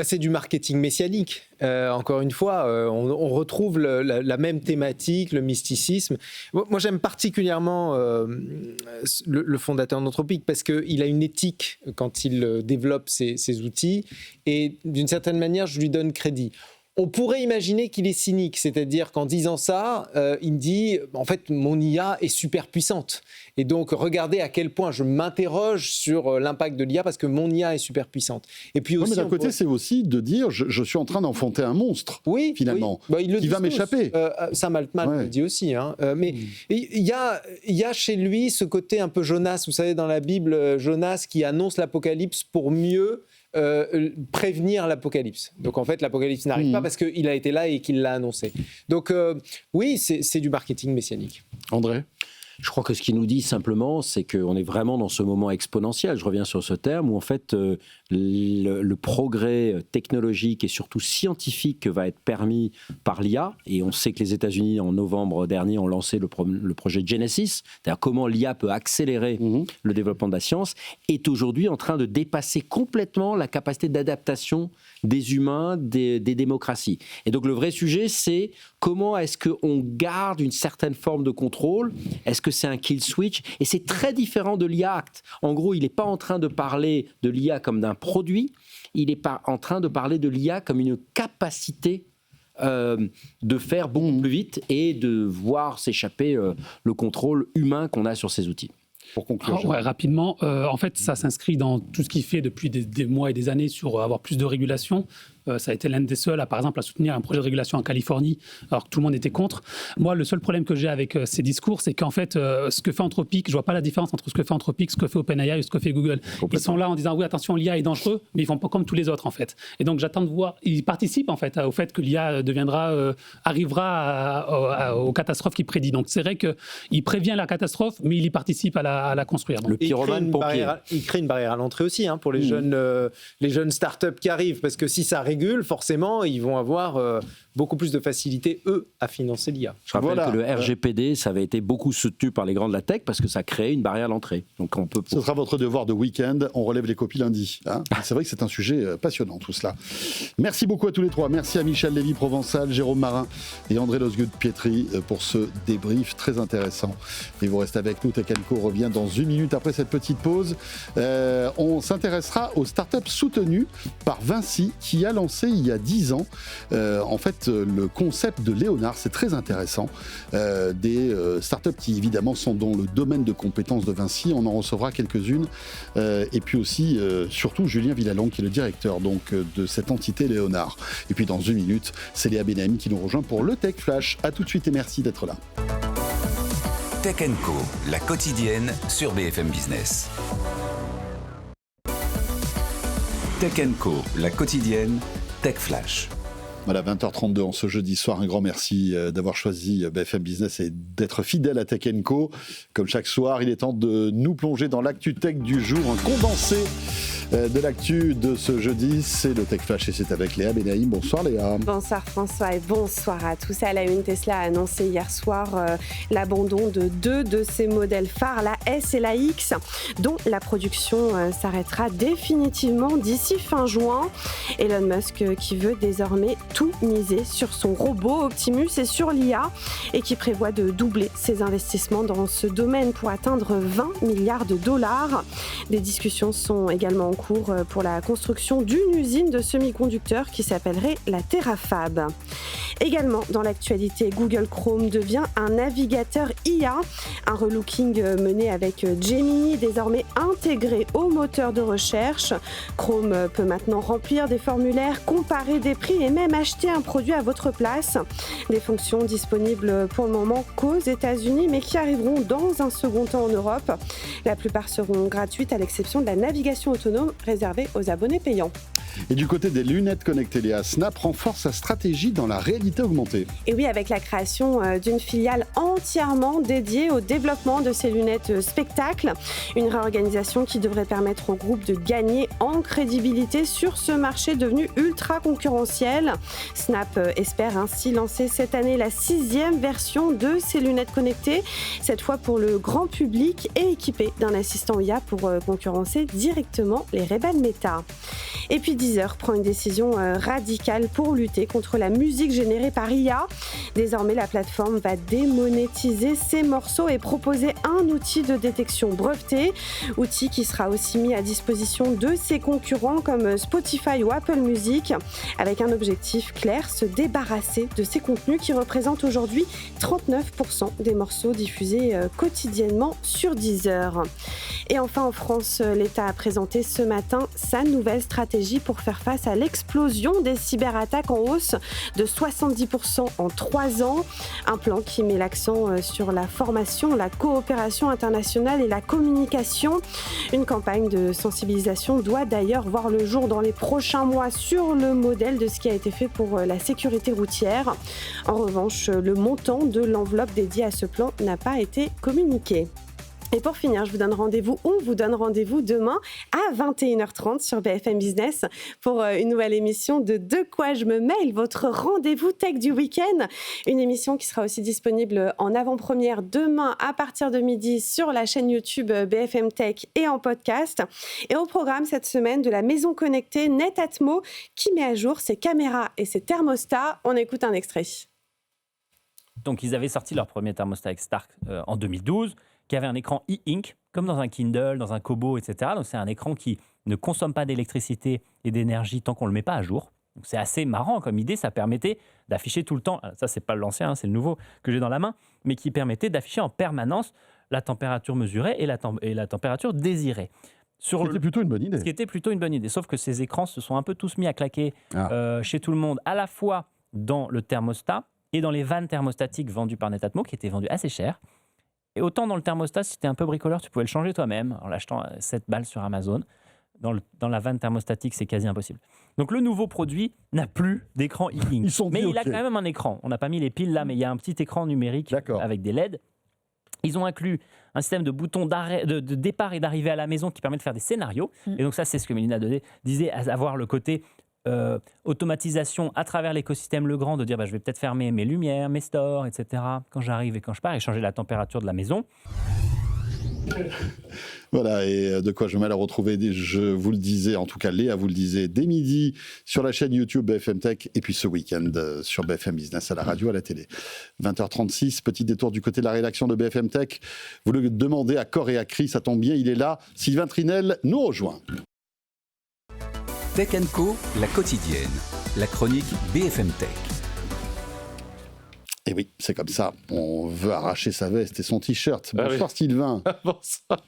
C'est du marketing messianique. Encore une fois, on retrouve la même thématique, le mysticisme. Moi, j'aime particulièrement le fondateur d'Anthropic parce qu'il a une éthique quand il développe ses outils et d'une certaine manière, je lui donne crédit. On pourrait imaginer qu'il est cynique, c'est-à-dire qu'en disant ça, il dit « en fait, mon IA est super puissante ». Et donc, regardez à quel point je m'interroge sur l'impact de l'IA parce que mon IA est super puissante. Et puis aussi, mais d'un côté, c'est aussi de dire « je suis en train d'enfanter un monstre, finalement, qui va m'échapper ». Sam Altman le dit aussi. Mais il y a chez lui ce côté un peu Jonas, vous savez, dans la Bible, Jonas qui annonce l'apocalypse pour mieux prévenir l'apocalypse. Donc en fait, l'apocalypse n'arrive pas parce qu'il a été là et qu'il l'a annoncé. Donc oui, c'est du marketing messianique. André ? Je crois que ce qu'il nous dit simplement, c'est qu'on est vraiment dans ce moment exponentiel, je reviens sur ce terme, où en fait le progrès technologique et surtout scientifique va être permis par l'IA, et on sait que les États-Unis en novembre dernier ont lancé le projet Genesis, c'est-à-dire comment l'IA peut accélérer le développement de la science, est aujourd'hui en train de dépasser complètement la capacité d'adaptation des humains, des démocraties. Et donc le vrai sujet, c'est comment est-ce qu'on garde une certaine forme de contrôle? Est-ce que c'est un kill switch? Et c'est très différent de l'IA Act. En gros, il n'est pas en train de parler de l'IA comme d'un produit, il est pas en train de parler de l'IA comme une capacité de faire beaucoup plus vite et de voir s'échapper le contrôle humain qu'on a sur ces outils. Pour conclure, rapidement, en fait, ça s'inscrit dans tout ce qu'il fait depuis des mois et des années sur avoir plus de régulation. Ça a été l'un des seuls, par exemple, à soutenir un projet de régulation en Californie, alors que tout le monde était contre. Moi, le seul problème que j'ai avec ces discours, c'est qu'en fait, ce que fait Anthropic, je vois pas la différence entre ce que fait Anthropic, ce que fait OpenAI et ce que fait Google. Ils sont là en disant, oui, attention, l'IA est dangereux, mais ils font pas comme tous les autres, en fait. Et donc, j'attends de voir. Ils participent, en fait, au fait que l'IA arrivera aux catastrophes qu'il prédit. Donc, c'est vrai qu'il prévient la catastrophe, mais il y participe à la construire. Donc, il crée une barrière à l'entrée aussi pour les jeunes startups qui arrivent, parce que si ça forcément, ils vont avoir beaucoup plus de facilité, eux, à financer l'IA. Je rappelle que le RGPD, ça avait été beaucoup soutenu par les grands de la tech parce que ça crée une barrière à l'entrée. Donc on peut... Ce sera votre devoir de week-end. On relève les copies lundi. C'est vrai que c'est un sujet passionnant, tout cela. Merci beaucoup à tous les trois. Merci à Michel Lévy-Provençal, Jérôme Marin et André Losgut-Pietri pour ce débrief très intéressant. Et vous restez avec nous. Tech & Co revient dans 1 minute après cette petite pause. On s'intéressera aux startups soutenues par Vinci qui a lancé il y a 10 ans en fait le concept de Léonard. C'est très intéressant, des startups qui évidemment sont dans le domaine de compétences de Vinci. On en recevra quelques-unes et puis aussi surtout Julien Villalon qui est le directeur donc de cette entité Léonard. Et puis dans 1 minute, c'est Léa Benahim qui nous rejoint pour le Tech Flash. À tout de suite et merci d'être là. Tech & Co, la quotidienne sur BFM Business. Tech & Co, la quotidienne, Tech Flash. Voilà, 20h32 en ce jeudi soir. Un grand merci d'avoir choisi BFM Business et d'être fidèle à Tech & Co. Comme chaque soir, il est temps de nous plonger dans l'actu tech du jour. Un condensé de l'actu de ce jeudi, c'est le Tech Flash et c'est avec Léa Benahim. Bonsoir Léa. Bonsoir François et bonsoir à tous. À la une, Tesla a annoncé hier soir l'abandon de 2 de ses modèles phares, la S et la X, dont la production s'arrêtera définitivement d'ici fin juin. Elon Musk qui veut désormais tout miser sur son robot Optimus et sur l'IA et qui prévoit de doubler ses investissements dans ce domaine pour atteindre 20 milliards de dollars. Des discussions sont également en cours pour la construction d'une usine de semi-conducteurs qui s'appellerait la Terafab. Également dans l'actualité, Google Chrome devient un navigateur IA, un relooking mené avec Gemini désormais intégré au moteur de recherche. Chrome peut maintenant remplir des formulaires, comparer des prix et même acheter un produit à votre place. Des fonctions disponibles pour le moment qu'aux États-Unis mais qui arriveront dans un second temps en Europe. La plupart seront gratuites à l'exception de la navigation autonome réservée aux abonnés payants. Et du côté des lunettes connectées, Léa, Snap renforce sa stratégie dans la réalité augmentée. Et oui, avec la création d'une filiale entièrement dédiée au développement de ces lunettes spectacle. Une réorganisation qui devrait permettre au groupe de gagner en crédibilité sur ce marché devenu ultra concurrentiel. Snap espère ainsi lancer cette année la 6e version de ces lunettes connectées, cette fois pour le grand public et équipée d'un assistant IA pour concurrencer directement les Ray-Ban Meta. Et puis Deezer prend une décision radicale pour lutter contre la musique générée par IA. Désormais, la plateforme va démonétiser ses morceaux et proposer un outil de détection breveté, outil qui sera aussi mis à disposition de ses concurrents comme Spotify ou Apple Music, avec un objectif clair, se débarrasser de ces contenus qui représentent aujourd'hui 39% des morceaux diffusés quotidiennement sur Deezer. Et enfin, en France, l'État a présenté ce matin sa nouvelle stratégie pour faire face à l'explosion des cyberattaques en hausse de 70% en 3 ans. Un plan qui met l'accent sur la formation, la coopération internationale et la communication. Une campagne de sensibilisation doit d'ailleurs voir le jour dans les prochains mois sur le modèle de ce qui a été fait pour la sécurité routière. En revanche, le montant de l'enveloppe dédiée à ce plan n'a pas été communiqué. Et pour finir, on vous donne rendez-vous demain à 21h30 sur BFM Business pour une nouvelle émission de quoi je me mêle, votre rendez-vous tech du week-end. Une émission qui sera aussi disponible en avant-première demain à partir de midi sur la chaîne YouTube BFM Tech et en podcast. Et au programme cette semaine de la maison connectée Netatmo qui met à jour ses caméras et ses thermostats. On écoute un extrait. Donc ils avaient sorti leur premier thermostat avec Stark en 2012. Qui avait un écran e-ink, comme dans un Kindle, dans un Kobo, etc. Donc c'est un écran qui ne consomme pas d'électricité et d'énergie tant qu'on ne le met pas à jour. Donc c'est assez marrant comme idée, ça permettait d'afficher tout le temps, ça c'est pas l'ancien, c'est le nouveau que j'ai dans la main, mais qui permettait d'afficher en permanence la température mesurée et la température désirée. C'était plutôt une bonne idée. Ce qui était plutôt une bonne idée, sauf que ces écrans se sont un peu tous mis à claquer chez tout le monde, à la fois dans le thermostat et dans les vannes thermostatiques vendues par Netatmo, qui étaient vendues assez cher. Et autant dans le thermostat, si tu es un peu bricoleur, tu pouvais le changer toi-même en l'achetant 7 balles sur Amazon. Dans la vanne thermostatique, c'est quasi impossible. Donc le nouveau produit n'a plus d'écran e-ink. Mais il a quand même un écran. On n'a pas mis les piles là, mais il y a un petit écran numérique avec des LED. Ils ont inclus un système de boutons de départ et d'arrivée à la maison qui permet de faire des scénarios. Et donc ça, c'est ce que Mélina disait, avoir le côté automatisation à travers l'écosystème Legrand, de dire je vais peut-être fermer mes lumières, mes stores, etc. quand j'arrive et quand je pars, et changer la température de la maison. Voilà, et de quoi je vais la retrouver, je vous le disais, en tout cas Léa vous le disait, dès midi sur la chaîne YouTube BFM Tech, et puis ce week-end sur BFM Business, à la radio, à la télé. 20h36, petit détour du côté de la rédaction de BFM Tech. Vous le demandez à corps et à cri, ça tombe bien, il est là. Sylvain Trinel nous rejoint. Tech & Co, la quotidienne, la chronique BFM Tech. Et oui, c'est comme ça. On veut arracher sa veste et son t-shirt. Bonsoir Sylvain. Bonsoir.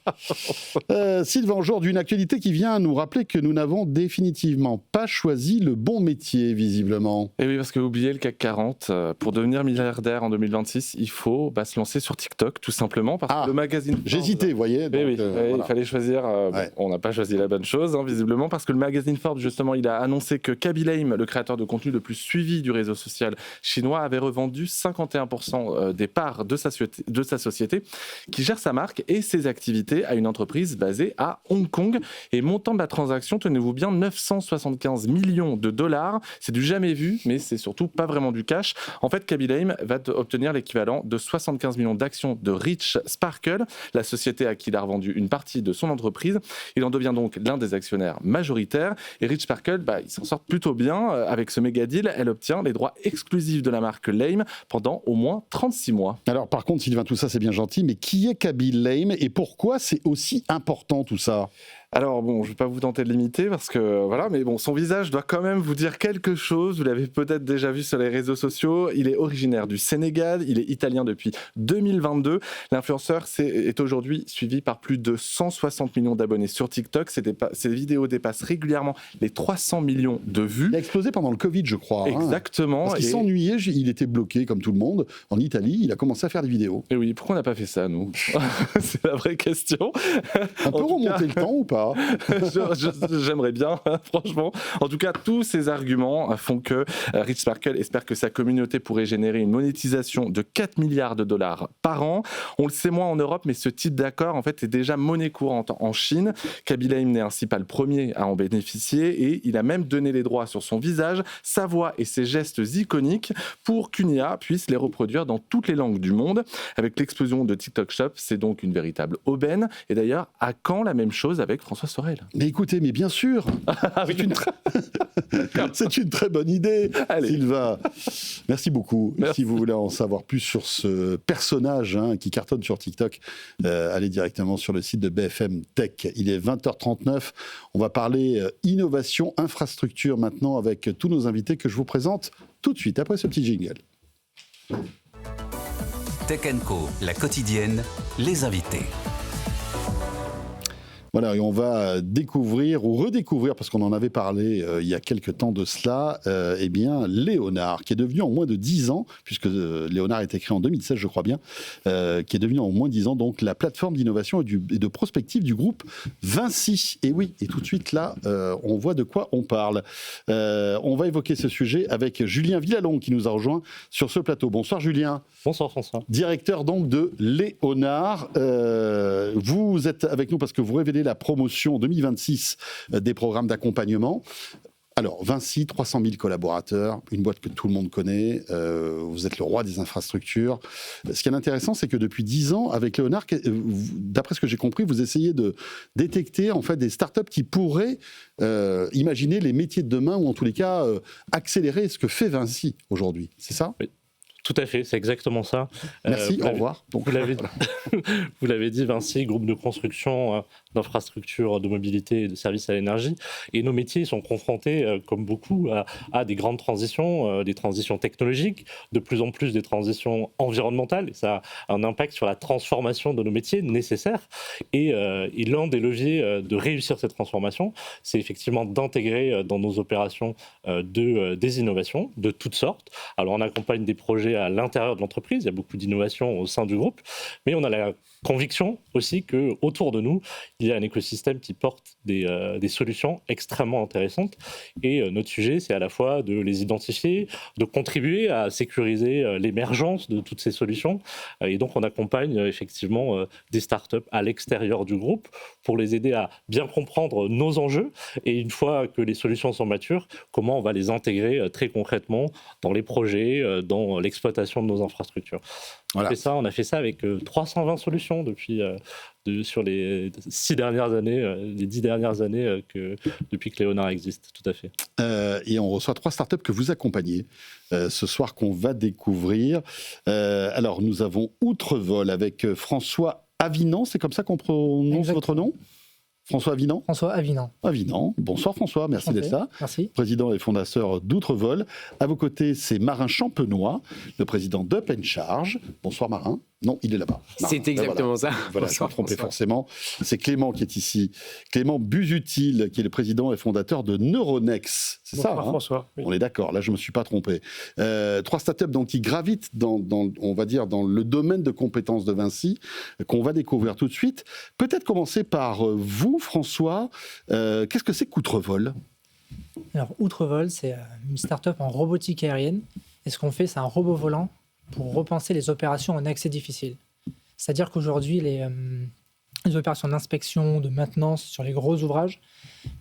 Sylvain, aujourd'hui, une actualité qui vient nous rappeler que nous n'avons définitivement pas choisi le bon métier, visiblement. Et oui, parce que oubliez le CAC 40. Pour devenir milliardaire en 2026, il faut se lancer sur TikTok, tout simplement, parce que le magazine... J'hésitais, vous voyez. Donc, voilà. Il fallait choisir... on n'a pas choisi la bonne chose, visiblement, parce que le magazine Forbes, justement, il a annoncé que Kaby Lame, le créateur de contenu le plus suivi du réseau social chinois, avait revendu 51% des parts de sa société qui gère sa marque et ses activités à une entreprise basée à Hong Kong. Et montant de la transaction, tenez-vous bien, 975 millions de dollars. C'est du jamais vu, mais c'est surtout pas vraiment du cash. En fait, Kaby Lame va obtenir l'équivalent de 75 millions d'actions de Rich Sparkle, la société à qui il a revendu une partie de son entreprise. Il en devient donc l'un des actionnaires majoritaires. Et Rich Sparkle, il s'en sort plutôt bien. Avec ce méga deal, elle obtient les droits exclusifs de la marque Lame pendant au moins 36 mois. Alors par contre, Sylvain, tout ça c'est bien gentil, mais qui est Kaby Lame et pourquoi c'est aussi important tout ça ? Alors bon, je ne vais pas vous tenter de l'imiter parce que voilà, mais bon, son visage doit quand même vous dire quelque chose. Vous l'avez peut-être déjà vu sur les réseaux sociaux. Il est originaire du Sénégal, il est italien depuis 2022. L'influenceur est aujourd'hui suivi par plus de 160 millions d'abonnés sur TikTok. Ses vidéos dépassent régulièrement les 300 millions de vues. Il a explosé pendant le Covid, je crois. Exactement. Parce qu'il s'ennuyait, il était bloqué comme tout le monde en Italie. Il a commencé à faire des vidéos. Et oui, pourquoi on n'a pas fait ça, nous ? C'est la vraie question. On peut remonter le temps ou pas ? J'aimerais bien, franchement. En tout cas, tous ces arguments font que Rich Sparkle espère que sa communauté pourrait générer une monétisation de 4 milliards de dollars par an. On le sait moins en Europe, mais ce type d'accord en fait, est déjà monnaie courante en Chine. Kaby Lame n'est ainsi pas le premier à en bénéficier et il a même donné les droits sur son visage, sa voix et ses gestes iconiques pour qu'une IA puisse les reproduire dans toutes les langues du monde. Avec l'explosion de TikTok Shop, c'est donc une véritable aubaine. Et d'ailleurs, à quand la même chose avec François Sorel ? Mais écoutez, mais bien sûr, c'est une très bonne idée, Sylvain. Merci beaucoup. Merci. Si vous voulez en savoir plus sur ce personnage qui cartonne sur TikTok, allez directement sur le site de BFM Tech. Il est 20h39. On va parler innovation, infrastructure maintenant avec tous nos invités que je vous présente tout de suite après ce petit jingle. Tech & Co, la quotidienne, les invités. Voilà, et on va découvrir ou redécouvrir, parce qu'on en avait parlé il y a quelques temps de cela, eh bien, Léonard, qui est devenu en moins de 10 ans, puisque Léonard a été créé en 2016, je crois bien, qui est devenu en moins de 10 ans, donc la plateforme d'innovation et de prospective du groupe Vinci. Et oui, et tout de suite là, on voit de quoi on parle. On va évoquer ce sujet avec Julien Villalongue qui nous a rejoint sur ce plateau. Bonsoir Julien. Bonsoir François. Directeur donc de Léonard. Vous êtes avec nous parce que vous révélez la promotion 2026 des programmes d'accompagnement. Alors, Vinci, 300 000 collaborateurs, une boîte que tout le monde connaît, vous êtes le roi des infrastructures. Ce qui est intéressant, c'est que depuis 10 ans, avec Léonard, d'après ce que j'ai compris, vous essayez de détecter en fait des startups qui pourraient imaginer les métiers de demain, ou en tous les cas, accélérer ce que fait Vinci aujourd'hui. C'est ça ? Oui. Tout à fait, c'est exactement ça. Merci, au revoir. Donc, vous l'avez dit, Vinci, groupe de construction d'infrastructures de mobilité et de services à l'énergie. Et nos métiers sont confrontés, comme beaucoup, à des grandes transitions, des transitions technologiques, de plus en plus des transitions environnementales. Et ça a un impact sur la transformation de nos métiers nécessaires. Et l'un des leviers de réussir cette transformation, c'est effectivement d'intégrer dans nos opérations des innovations de toutes sortes. Alors on accompagne des projets à l'intérieur de l'entreprise, il y a beaucoup d'innovations au sein du groupe, mais on a la conviction aussi qu'autour de nous, il y a un écosystème qui porte des solutions extrêmement intéressantes. Et notre sujet, c'est à la fois de les identifier, de contribuer à sécuriser l'émergence de toutes ces solutions. Et donc, on accompagne effectivement des startups à l'extérieur du groupe pour les aider à bien comprendre nos enjeux. Et une fois que les solutions sont matures, comment on va les intégrer très concrètement dans les projets, dans l'exploitation de nos infrastructures. Voilà. On a fait ça avec 320 solutions sur les 10 dernières années depuis que Léonard existe, tout à fait. Et on reçoit 3 startups que vous accompagnez ce soir, qu'on va découvrir. Alors, nous avons Outrevol avec François Avinan, c'est comme ça qu'on prononce votre nom ? François Avinan ? François Avinan. Avinan. Bonsoir François, merci d'être là. Merci. Président et fondateur d'Outrevol. À vos côtés, c'est Marin Champenois, le président d'Up & Charge. Bonsoir Marin. Non, il est là-bas. C'est exactement ça. Voilà, je me trompais forcément. C'est Clément qui est ici. Clément Busutil, qui est le président et fondateur de Neuronex. C'est ça, hein ? François. Oui. On est d'accord, là je ne me suis pas trompé. 3 startups donc, qui gravitent on va dire, dans le domaine de compétences de Vinci, qu'on va découvrir tout de suite. Peut-être commencer par vous, François. Qu'est-ce que c'est qu'Outrevol ? Alors, Outrevol, c'est une start-up en robotique aérienne. Et ce qu'on fait, c'est un robot volant pour repenser les opérations en accès difficile. C'est-à-dire qu'aujourd'hui, les opérations d'inspection, de maintenance sur les gros ouvrages,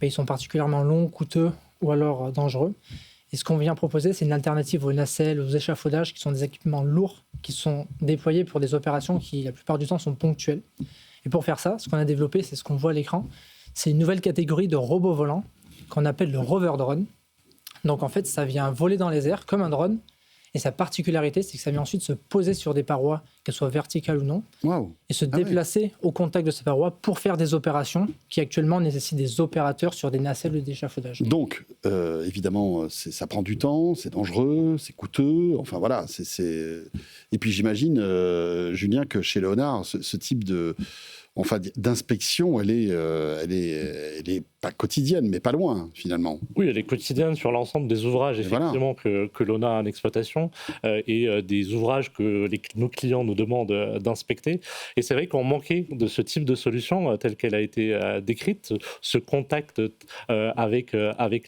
ils sont particulièrement longs, coûteux ou alors dangereux. Et ce qu'on vient proposer, c'est une alternative aux nacelles, aux échafaudages, qui sont des équipements lourds, qui sont déployés pour des opérations qui, la plupart du temps, sont ponctuelles. Et pour faire ça, ce qu'on a développé, c'est ce qu'on voit à l'écran, c'est une nouvelle catégorie de robots volants qu'on appelle le rover drone. Donc en fait, ça vient voler dans les airs comme un drone. Et sa particularité, c'est que ça vient ensuite se poser sur des parois, qu'elles soient verticales ou non, et se déplacer au contact de ces parois pour faire des opérations qui actuellement nécessitent des opérateurs sur des nacelles ou des échafaudages. Donc, évidemment, ça prend du temps, c'est dangereux, c'est coûteux, enfin voilà. Et puis j'imagine, Julien, que chez Léonard, ce type d'inspection, elle est pas quotidienne, mais pas loin, finalement. Oui, elle est quotidienne sur l'ensemble des ouvrages, effectivement, que l'on a en exploitation, et des ouvrages que nos clients nous demandent d'inspecter. Et c'est vrai qu'on manquait de ce type de solution, telle qu'elle a été décrite, ce contact avec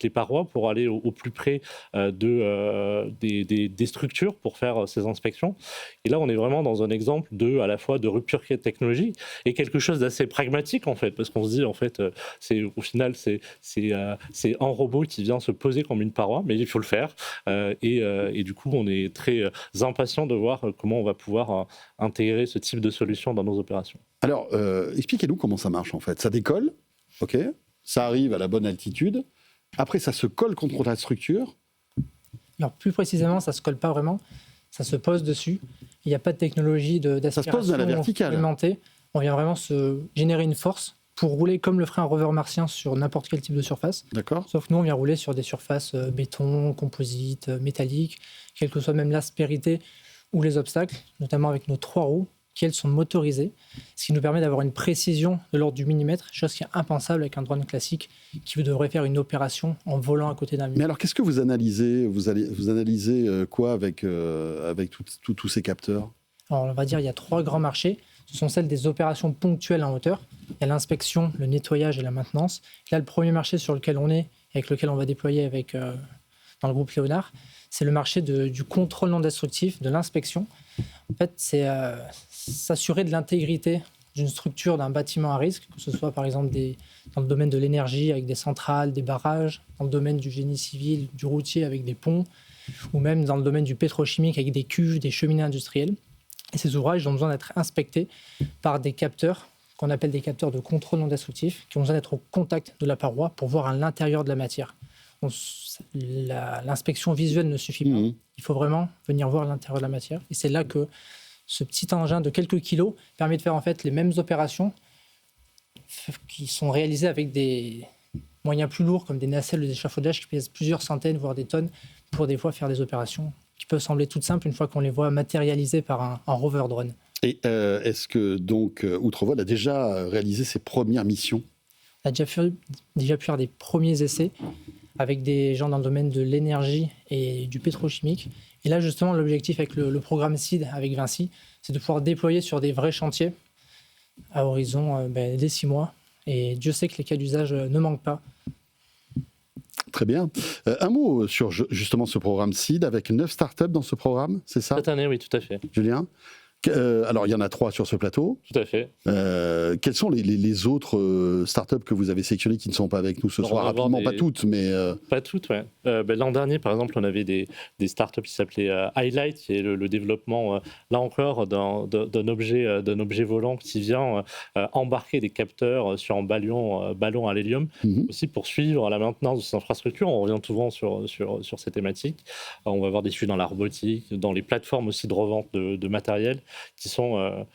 les parois pour aller au plus près des structures pour faire ces inspections. Et là, on est vraiment dans un exemple à la fois de rupture technologique et quelque chose d'assez pragmatique, en fait, parce qu'on se dit, en fait, au final, c'est un robot qui vient se poser comme une paroi, mais il faut le faire. Et du coup, on est très impatient de voir comment on va pouvoir intégrer ce type de solution dans nos opérations. Alors, expliquez-nous comment ça marche, en fait. Ça décolle, ok, ça arrive à la bonne altitude, après ça se colle contre la structure. Alors, plus précisément, ça ne se colle pas vraiment, ça se pose dessus. Il n'y a pas de technologie d'aspiration. Ça se pose à la verticale. On vient vraiment se générer une force pour rouler comme le ferait un rover martien sur n'importe quel type de surface. D'accord. Sauf que nous, on vient rouler sur des surfaces béton, composite, métallique, quelle que soit même l'aspérité ou les obstacles, notamment avec nos 3 roues qui elles sont motorisées, ce qui nous permet d'avoir une précision de l'ordre du millimètre, chose qui est impensable avec un drone classique qui devrait faire une opération en volant à côté d'un mur. Mais alors, qu'est-ce que vous analysez ? Vous analysez quoi avec tous ces capteurs ? Alors, on va dire il y a 3 grands marchés. Ce sont celles des opérations ponctuelles en hauteur. Il y a l'inspection, le nettoyage et la maintenance. Là, le premier marché sur lequel on est, avec lequel on va déployer dans le groupe Léonard, c'est le marché du contrôle non destructif, de l'inspection. En fait, c'est s'assurer de l'intégrité d'une structure, d'un bâtiment à risque, que ce soit par exemple dans le domaine de l'énergie avec des centrales, des barrages, dans le domaine du génie civil, du routier avec des ponts, ou même dans le domaine du pétrochimique avec des cuves, des cheminées industrielles. Et ces ouvrages ont besoin d'être inspectés par des capteurs, qu'on appelle des capteurs de contrôle non destructif, qui ont besoin d'être au contact de la paroi pour voir à l'intérieur de la matière. L'inspection visuelle ne suffit pas. Il faut vraiment venir voir à l'intérieur de la matière. Et c'est là que ce petit engin de quelques kilos permet de faire en fait les mêmes opérations qui sont réalisées avec des moyens plus lourds, comme des nacelles ou des échafaudages qui pèsent plusieurs centaines, voire des tonnes, pour des fois faire des opérations qui peuvent sembler toutes simples une fois qu'on les voit matérialisées par un rover drone. Et est-ce que donc Outrevol a déjà réalisé ses premières missions ? On a déjà pu faire des premiers essais avec des gens dans le domaine de l'énergie et du pétrochimique. Et là, justement, l'objectif avec le programme SEED avec Vinci, c'est de pouvoir déployer sur des vrais chantiers à horizon des 6 mois. Et Dieu sait que les cas d'usage ne manquent pas. Très bien. Un mot sur justement ce programme SEED avec 9 startups dans ce programme, c'est ça ? Cette année, oui, tout à fait. Julien ? Alors, il y en a 3 sur ce plateau. Tout à fait. Quelles sont les autres startups que vous avez sélectionnées qui ne sont pas avec nous ce soir ? Rapidement, pas toutes, mais... Pas toutes, oui. L'an dernier, par exemple, on avait des startups qui s'appelaient Highlight, qui est le développement, là encore, d'un objet volant qui vient embarquer des capteurs sur un ballon à l'hélium, aussi pour suivre la maintenance de ces infrastructures. On revient souvent sur ces thématiques. On va avoir des sujets dans la robotique, dans les plateformes aussi de revente de matériel, qui sont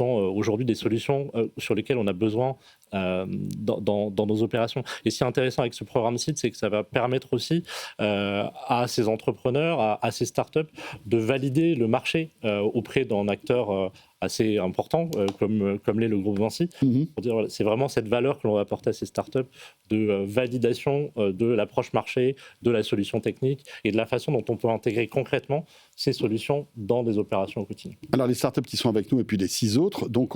aujourd'hui des solutions sur lesquelles on a besoin dans nos opérations. Et ce qui est intéressant avec ce programme SEED, c'est que ça va permettre aussi à ces entrepreneurs, à ces startups, de valider le marché auprès d'un acteur assez important comme l'est le groupe Vinci. Pour dire, c'est vraiment cette valeur que l'on va apporter à ces startups de validation de l'approche marché, de la solution technique et de la façon dont on peut intégrer concrètement ces solutions dans des opérations au quotidien. Alors les startups qui sont avec nous et puis les 6 autres, donc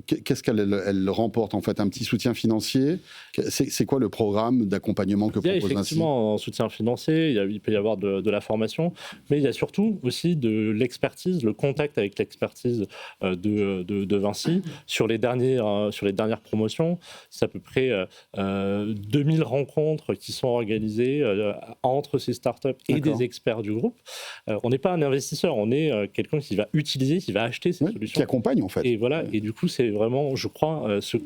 qu'est-ce qu'elles remportent en fait? Un petit soutien financier? C'est quoi le programme d'accompagnement que propose Vinci? Il y a effectivement un soutien financier, il peut y avoir de la formation, mais il y a surtout aussi de l'expertise, le contact avec l'expertise de Vinci. Sur les dernières promotions, c'est à peu près 2000 rencontres qui sont organisées entre ces startups et des experts du groupe. On n'est pas un investisseur, on est quelqu'un qui va utiliser, qui va acheter ces solutions. Qui accompagne en fait. Et voilà, et du coup c'est vraiment, je crois, ce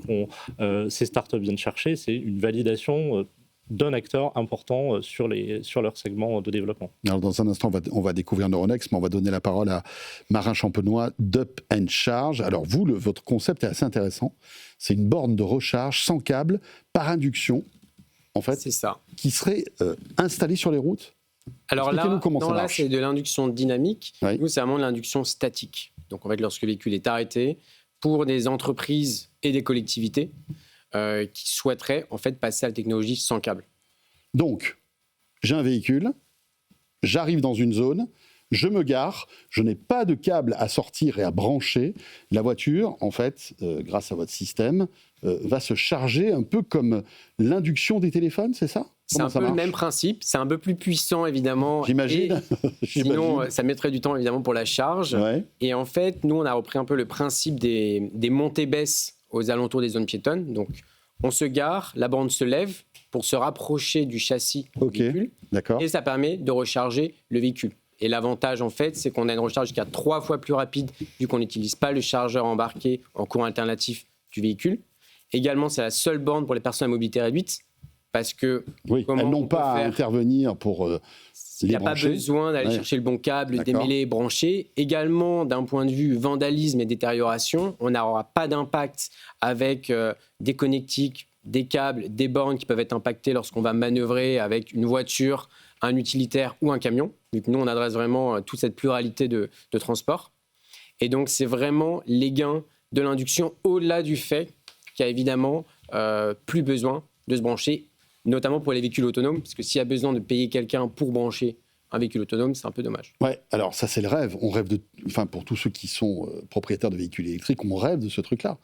ces startups viennent chercher, c'est une validation d'un acteur important sur leur segment de développement. Alors dans un instant, on va découvrir Neuronext, mais on va donner la parole à Marin Champenois d'Up & Charge. Alors vous, votre concept est assez intéressant. C'est une borne de recharge sans câble, par induction, en fait. C'est ça. Qui serait installée sur les routes. Alors là, c'est de l'induction dynamique. Oui. Nous, c'est vraiment de l'induction statique. Donc en fait, lorsque le véhicule est arrêté, pour des entreprises et des collectivités qui souhaiteraient en fait passer à la technologie sans câble. Donc, j'ai un véhicule, j'arrive dans une zone, je me gare, je n'ai pas de câble à sortir et à brancher. La voiture, en fait, grâce à votre système, va se charger un peu comme l'induction des téléphones, c'est ça? C'est un peu le même principe, c'est un peu plus puissant évidemment. J'imagine. Sinon, ça mettrait du temps évidemment pour la charge. Ouais. Et en fait, nous, on a repris un peu le principe des montées-baisses aux alentours des zones piétonnes. Donc, on se gare, la borne se lève pour se rapprocher du châssis du véhicule. D'accord. Et ça permet de recharger le véhicule. Et l'avantage, en fait, c'est qu'on a une recharge jusqu'à 3 fois plus rapide vu qu'on n'utilise pas le chargeur embarqué en courant alternatif du véhicule. Également, c'est la seule borne pour les personnes à mobilité réduite. Parce que elles n'ont pas à intervenir pour il n'y a pas besoin d'aller chercher le bon câble, démêler, brancher. Également, d'un point de vue vandalisme et détérioration, on n'aura pas d'impact avec des connectiques, des câbles, des bornes qui peuvent être impactés lorsqu'on va manœuvrer avec une voiture, un utilitaire ou un camion. Donc nous, on adresse vraiment toute cette pluralité de transport. Et donc, c'est vraiment les gains de l'induction au-delà du fait qu'il y a évidemment plus besoin de se brancher, notamment pour les véhicules autonomes, parce que s'il y a besoin de payer quelqu'un pour brancher un véhicule autonome, c'est un peu dommage. Ouais, alors ça c'est le rêve. On rêve pour tous ceux qui sont propriétaires de véhicules électriques, on rêve de ce truc-là.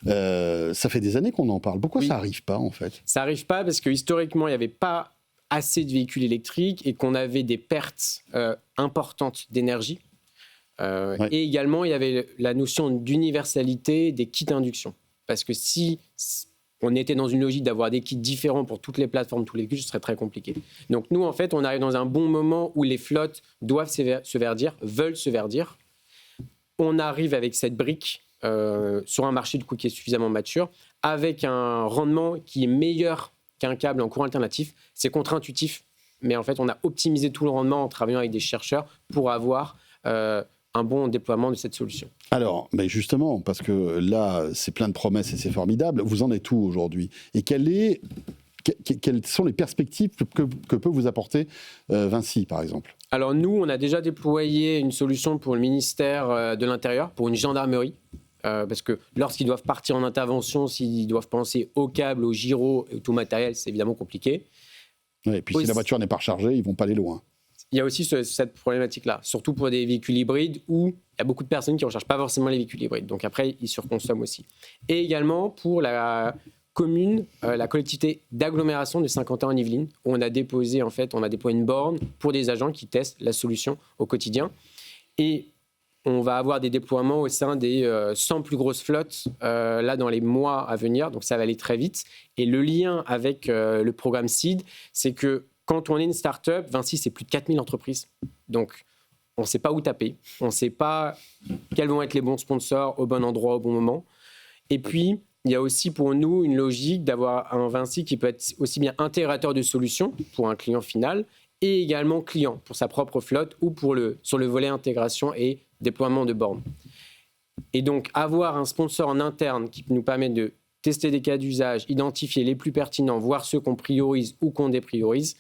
Ça fait des années qu'on en parle. Pourquoi ça n'arrive pas en fait ? Ça n'arrive pas parce que historiquement, il n'y avait pas assez de véhicules électriques et qu'on avait des pertes importantes d'énergie. Et également, il y avait la notion d'universalité des kits induction. Parce que si on était dans une logique d'avoir des kits différents pour toutes les plateformes, tous les véhicules, ce serait très compliqué. Donc nous, en fait, on arrive dans un bon moment où les flottes doivent se verdir, veulent se verdir. On arrive avec cette brique sur un marché du coup qui est suffisamment mature, avec un rendement qui est meilleur qu'un câble en courant alternatif. C'est contre-intuitif, mais en fait, on a optimisé tout le rendement en travaillant avec des chercheurs pour avoir un bon déploiement de cette solution. Alors, mais justement, parce que là, c'est plein de promesses et c'est formidable, vous en êtes où aujourd'hui ? Et quelles sont les perspectives que peut vous apporter Vinci, par exemple ? Alors nous, on a déjà déployé une solution pour le ministère de l'Intérieur, pour une gendarmerie, parce que lorsqu'ils doivent partir en intervention, s'ils doivent penser aux câbles, aux gyros et au tout matériel, c'est évidemment compliqué. Ouais, et puis si la voiture n'est pas rechargée, ils ne vont pas aller loin. Il y a aussi cette problématique-là, surtout pour des véhicules hybrides où il y a beaucoup de personnes qui ne rechargent pas forcément les véhicules hybrides. Donc après, ils surconsomment aussi. Et également pour la commune, la collectivité d'agglomération de Saint-Quentin-en-Yvelines, où on a déployé une borne pour des agents qui testent la solution au quotidien. Et on va avoir des déploiements au sein des 100 plus grosses flottes là dans les mois à venir. Donc ça va aller très vite. Et le lien avec le programme SEED, c'est que quand on est une start-up, Vinci, c'est plus de 4000 entreprises. Donc, on ne sait pas où taper. On ne sait pas quels vont être les bons sponsors au bon endroit, au bon moment. Et puis, il y a aussi pour nous une logique d'avoir un Vinci qui peut être aussi bien intégrateur de solutions pour un client final et également client pour sa propre flotte ou sur le volet intégration et déploiement de bornes. Et donc, avoir un sponsor en interne qui nous permet de tester des cas d'usage, identifier les plus pertinents, voir ceux qu'on priorise ou qu'on dépriorise,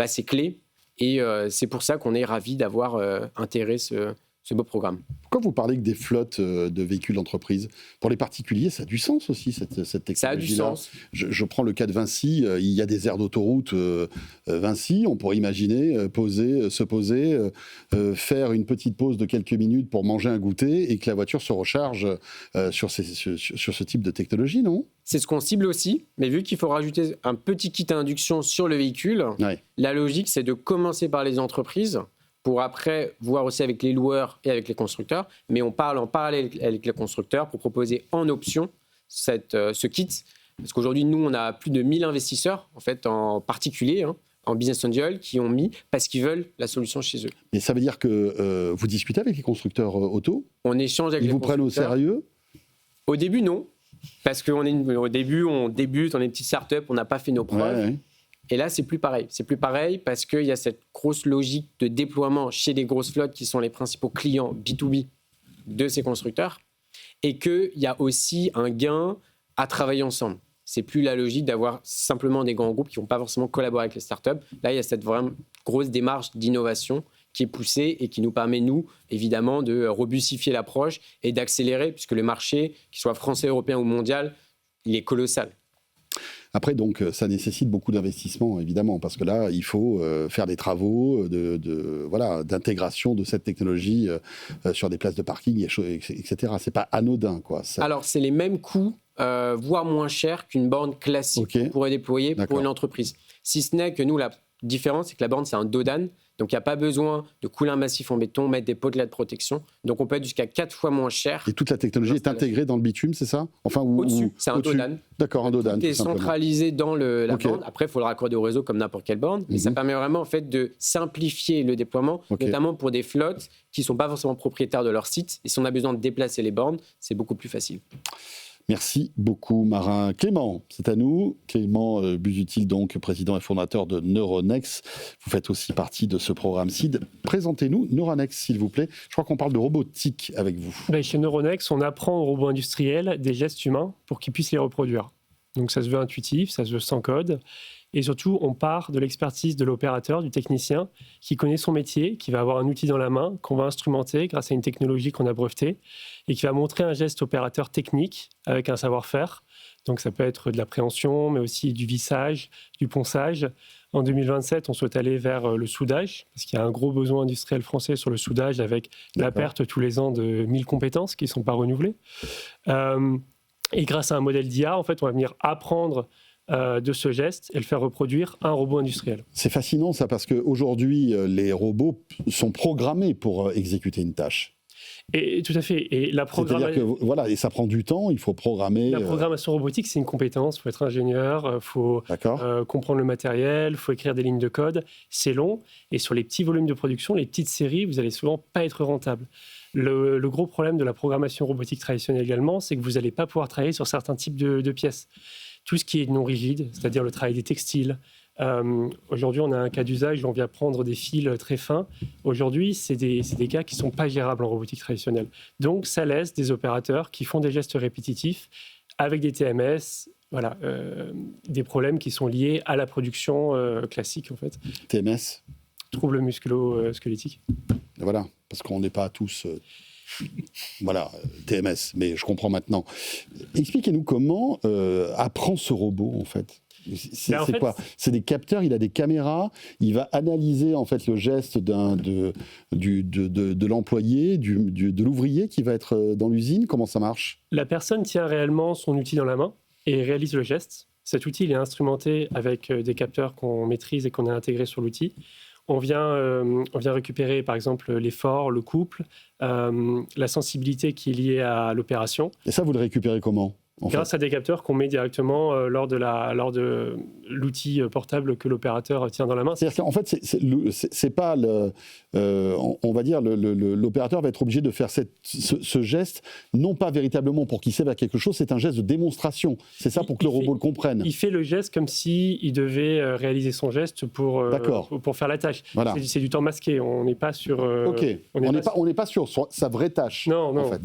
c'est clé et c'est pour ça qu'on est ravis d'avoir intégré ce beau programme. Pourquoi vous parlez que des flottes de véhicules d'entreprise ? Pour les particuliers, ça a du sens aussi, cette technologie-là. Ça a du sens. Je prends le cas de Vinci. Il y a des aires d'autoroute Vinci. On pourrait imaginer se poser, faire une petite pause de quelques minutes pour manger un goûter et que la voiture se recharge sur ce type de technologie, non ? C'est ce qu'on cible aussi, mais vu qu'il faut rajouter un petit kit à induction sur le véhicule, la logique, c'est de commencer par les entreprises pour après voir aussi avec les loueurs et avec les constructeurs. Mais on parle en parallèle avec les constructeurs pour proposer en option ce kit. Parce qu'aujourd'hui, nous, on a plus de 1000 investisseurs, en fait, en particulier, en business angel, qui ont mis parce qu'ils veulent la solution chez eux. Mais ça veut dire que vous discutez avec les constructeurs auto ? On échange avec les constructeurs. Ils vous prennent au sérieux ? Au début, non. Parce au début, on débute, on est une petite start-up, on n'a pas fait nos preuves. Ouais. Et là, c'est plus pareil. C'est plus pareil parce qu'il y a cette grosse logique de déploiement chez les grosses flottes qui sont les principaux clients B2B de ces constructeurs. Et qu'il y a aussi un gain à travailler ensemble. C'est plus la logique d'avoir simplement des grands groupes qui ne vont pas forcément collaborer avec les startups. Là, il y a cette vraiment grosse démarche d'innovation qui est poussée et qui nous permet, nous, évidemment, de robustifier l'approche et d'accélérer, puisque le marché, qu'il soit français, européen ou mondial, il est colossal. Après, donc, ça nécessite beaucoup d'investissement, évidemment, parce que là, il faut faire des travaux d'intégration de cette technologie sur des places de parking, etc. C'est pas anodin, quoi. Alors, c'est les mêmes coûts, voire moins chers qu'une borne classique qu'on pourrait déployer pour une entreprise. Si ce n'est que nous, la différence, c'est que la borne, c'est un dos-d'âne. Donc, il n'y a pas besoin de couler un massif en béton, mettre des potelets de protection. Donc, on peut être jusqu'à 4 fois moins cher. Et toute la technologie est intégrée dans le bitume, c'est ça ? Au-dessus, c'est un dos-d'âne. D'accord, un dos-d'âne. Tout est centralisé dans la borne. Après, il faut le raccorder au réseau comme n'importe quelle borne. Mais ça permet vraiment en fait, de simplifier le déploiement, notamment pour des flottes qui ne sont pas forcément propriétaires de leur site. Et si on a besoin de déplacer les bornes, c'est beaucoup plus facile. Merci beaucoup, Marin. Clément, c'est à nous. Clément Busuttil, donc président et fondateur de Neuronext. Vous faites aussi partie de ce programme SEED. Présentez-nous Neuronext, s'il vous plaît. Je crois qu'on parle de robotique avec vous. Chez Neuronext, on apprend aux robots industriels des gestes humains pour qu'ils puissent les reproduire. Donc ça se veut intuitif, ça se veut sans code. Et surtout, on part de l'expertise de l'opérateur, du technicien, qui connaît son métier, qui va avoir un outil dans la main, qu'on va instrumenter grâce à une technologie qu'on a brevetée, et qui va montrer un geste opérateur technique avec un savoir-faire. Donc ça peut être de la préhension, mais aussi du vissage, du ponçage. En 2027, on souhaite aller vers le soudage, parce qu'il y a un gros besoin industriel français sur le soudage, avec la perte tous les ans de 1000 compétences qui ne sont pas renouvelées. Et grâce à un modèle d'IA, en fait, on va venir apprendre de ce geste et le faire reproduire un robot industriel. C'est fascinant ça, parce qu'aujourd'hui, les robots sont programmés pour exécuter une tâche. Et tout à fait. Et c'est-à-dire que voilà, et ça prend du temps, il faut programmer. La programmation robotique, c'est une compétence. Il faut être ingénieur, il faut comprendre le matériel, il faut écrire des lignes de code. C'est long. Et sur les petits volumes de production, les petites séries, vous n'allez souvent pas être rentable. Le gros problème de la programmation robotique traditionnelle également, c'est que vous n'allez pas pouvoir travailler sur certains types de pièces. Tout ce qui est non rigide, c'est-à-dire le travail des textiles. Aujourd'hui, on a un cas d'usage où on vient prendre des fils très fins. Aujourd'hui, c'est des cas qui ne sont pas gérables en robotique traditionnelle. Donc, ça laisse des opérateurs qui font des gestes répétitifs avec des TMS, des problèmes qui sont liés à la production classique, en fait. TMS ? Troubles musculo-squelettiques. Voilà, parce qu'on n'est pas tous... TMS, mais je comprends maintenant. Expliquez-nous comment apprend ce robot, en fait. C'est quoi ? C'est des capteurs, il a des caméras, il va analyser en fait le geste de l'employé, de l'ouvrier qui va être dans l'usine. Comment ça marche ? La personne tient réellement son outil dans la main et réalise le geste. Cet outil il est instrumenté avec des capteurs qu'on maîtrise et qu'on a intégrés sur l'outil. On vient récupérer par exemple l'effort, le couple, la sensibilité qui est liée à l'opération. Et ça, vous le récupérez comment ? Grâce à des capteurs qu'on met directement lors de l'outil portable que l'opérateur tient dans la main. C'est-à-dire qu'en fait, c'est pas on va dire l'opérateur va être obligé de faire ce geste, non pas véritablement pour qu'il serve à quelque chose, c'est un geste de démonstration. C'est ça pour que le robot le comprenne. Il fait le geste comme s'il devait réaliser son geste pour faire la tâche. Voilà. C'est du temps masqué, on n'est pas sur... on n'est pas sur sa vraie tâche. Non. En fait.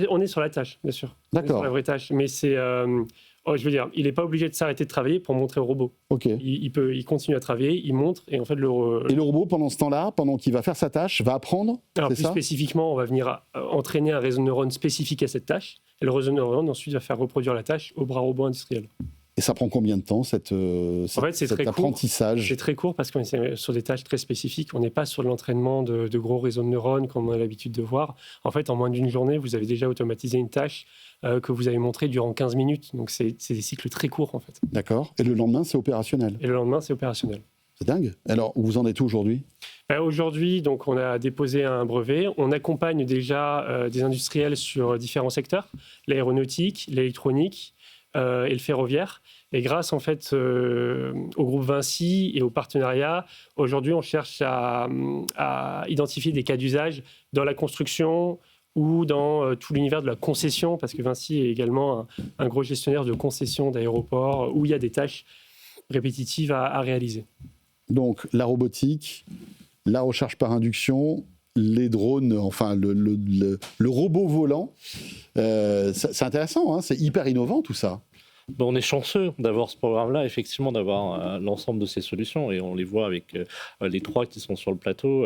On est sur la tâche, bien sûr. D'accord. Sur la vraie tâche. Mais c'est, je veux dire, il n'est pas obligé de s'arrêter de travailler pour montrer au robot. Il continue à travailler, il montre, et en fait Et le robot, pendant ce temps-là, pendant qu'il va faire sa tâche, va apprendre. Alors plus spécifiquement, on va venir entraîner un réseau de neurones spécifique à cette tâche, et le réseau de neurones ensuite va faire reproduire la tâche au bras robot industriel. Et ça prend combien de temps, cet apprentissage ? C'est très court parce qu'on est sur des tâches très spécifiques. On n'est pas sur l'entraînement de gros réseaux de neurones comme on a l'habitude de voir. En fait, en moins d'une journée, vous avez déjà automatisé une tâche que vous avez montrée durant 15 minutes. Donc, c'est des cycles très courts, en fait. D'accord. Et le lendemain, c'est opérationnel ? C'est dingue. Alors, vous en êtes où aujourd'hui ? Aujourd'hui, donc, on a déposé un brevet. On accompagne déjà des industriels sur différents secteurs, l'aéronautique, l'électronique, et le ferroviaire. Et grâce en fait au groupe Vinci et au partenariat, aujourd'hui on cherche à identifier des cas d'usage dans la construction ou dans tout l'univers de la concession, parce que Vinci est également un gros gestionnaire de concessions d'aéroports où il y a des tâches répétitives à réaliser. Donc la robotique, la recherche par induction, les drones, enfin le robot volant, c'est intéressant, hein, c'est hyper innovant tout ça. On est chanceux d'avoir ce programme-là, effectivement, d'avoir l'ensemble de ces solutions, et on les voit avec les trois qui sont sur le plateau.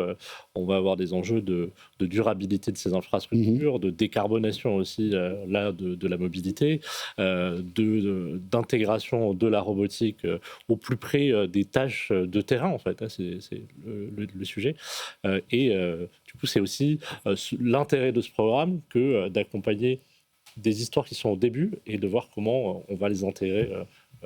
On va avoir des enjeux de durabilité de ces infrastructures, de décarbonation aussi de la mobilité, d'intégration de la robotique au plus près des tâches de terrain, en fait. C'est le sujet. Du coup, c'est aussi l'intérêt de ce programme que d'accompagner des histoires qui sont au début et de voir comment on va les intégrer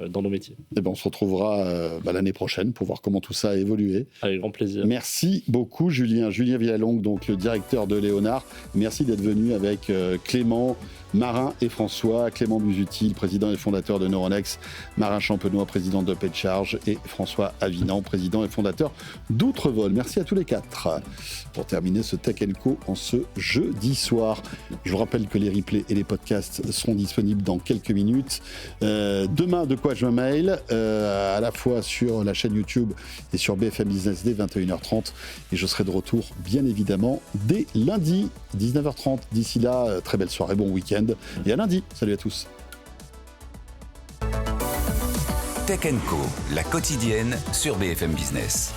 dans nos métiers. Et on se retrouvera l'année prochaine pour voir comment tout ça a évolué. Avec grand plaisir. Merci beaucoup Julien Villalongue, donc le directeur de Léonard. Merci d'être venu avec Clément Marin et François. Clément Busutil, président et fondateur de Neuronext, Marin Champenois, président de PayCharge, et François Avinan, président et fondateur d'Outrevol. Merci à tous les quatre. Pour terminer ce Tech & Co en ce jeudi soir, je vous rappelle que les replays et les podcasts seront disponibles dans quelques minutes. Demain, de quoi je me mail, à la fois sur la chaîne YouTube et sur BFM Business dès 21h30. Et je serai de retour, bien évidemment, dès lundi, 19h30. D'ici là, très belle soirée, bon week-end. Et à lundi. Salut à tous. Tech & Co, la quotidienne sur BFM Business.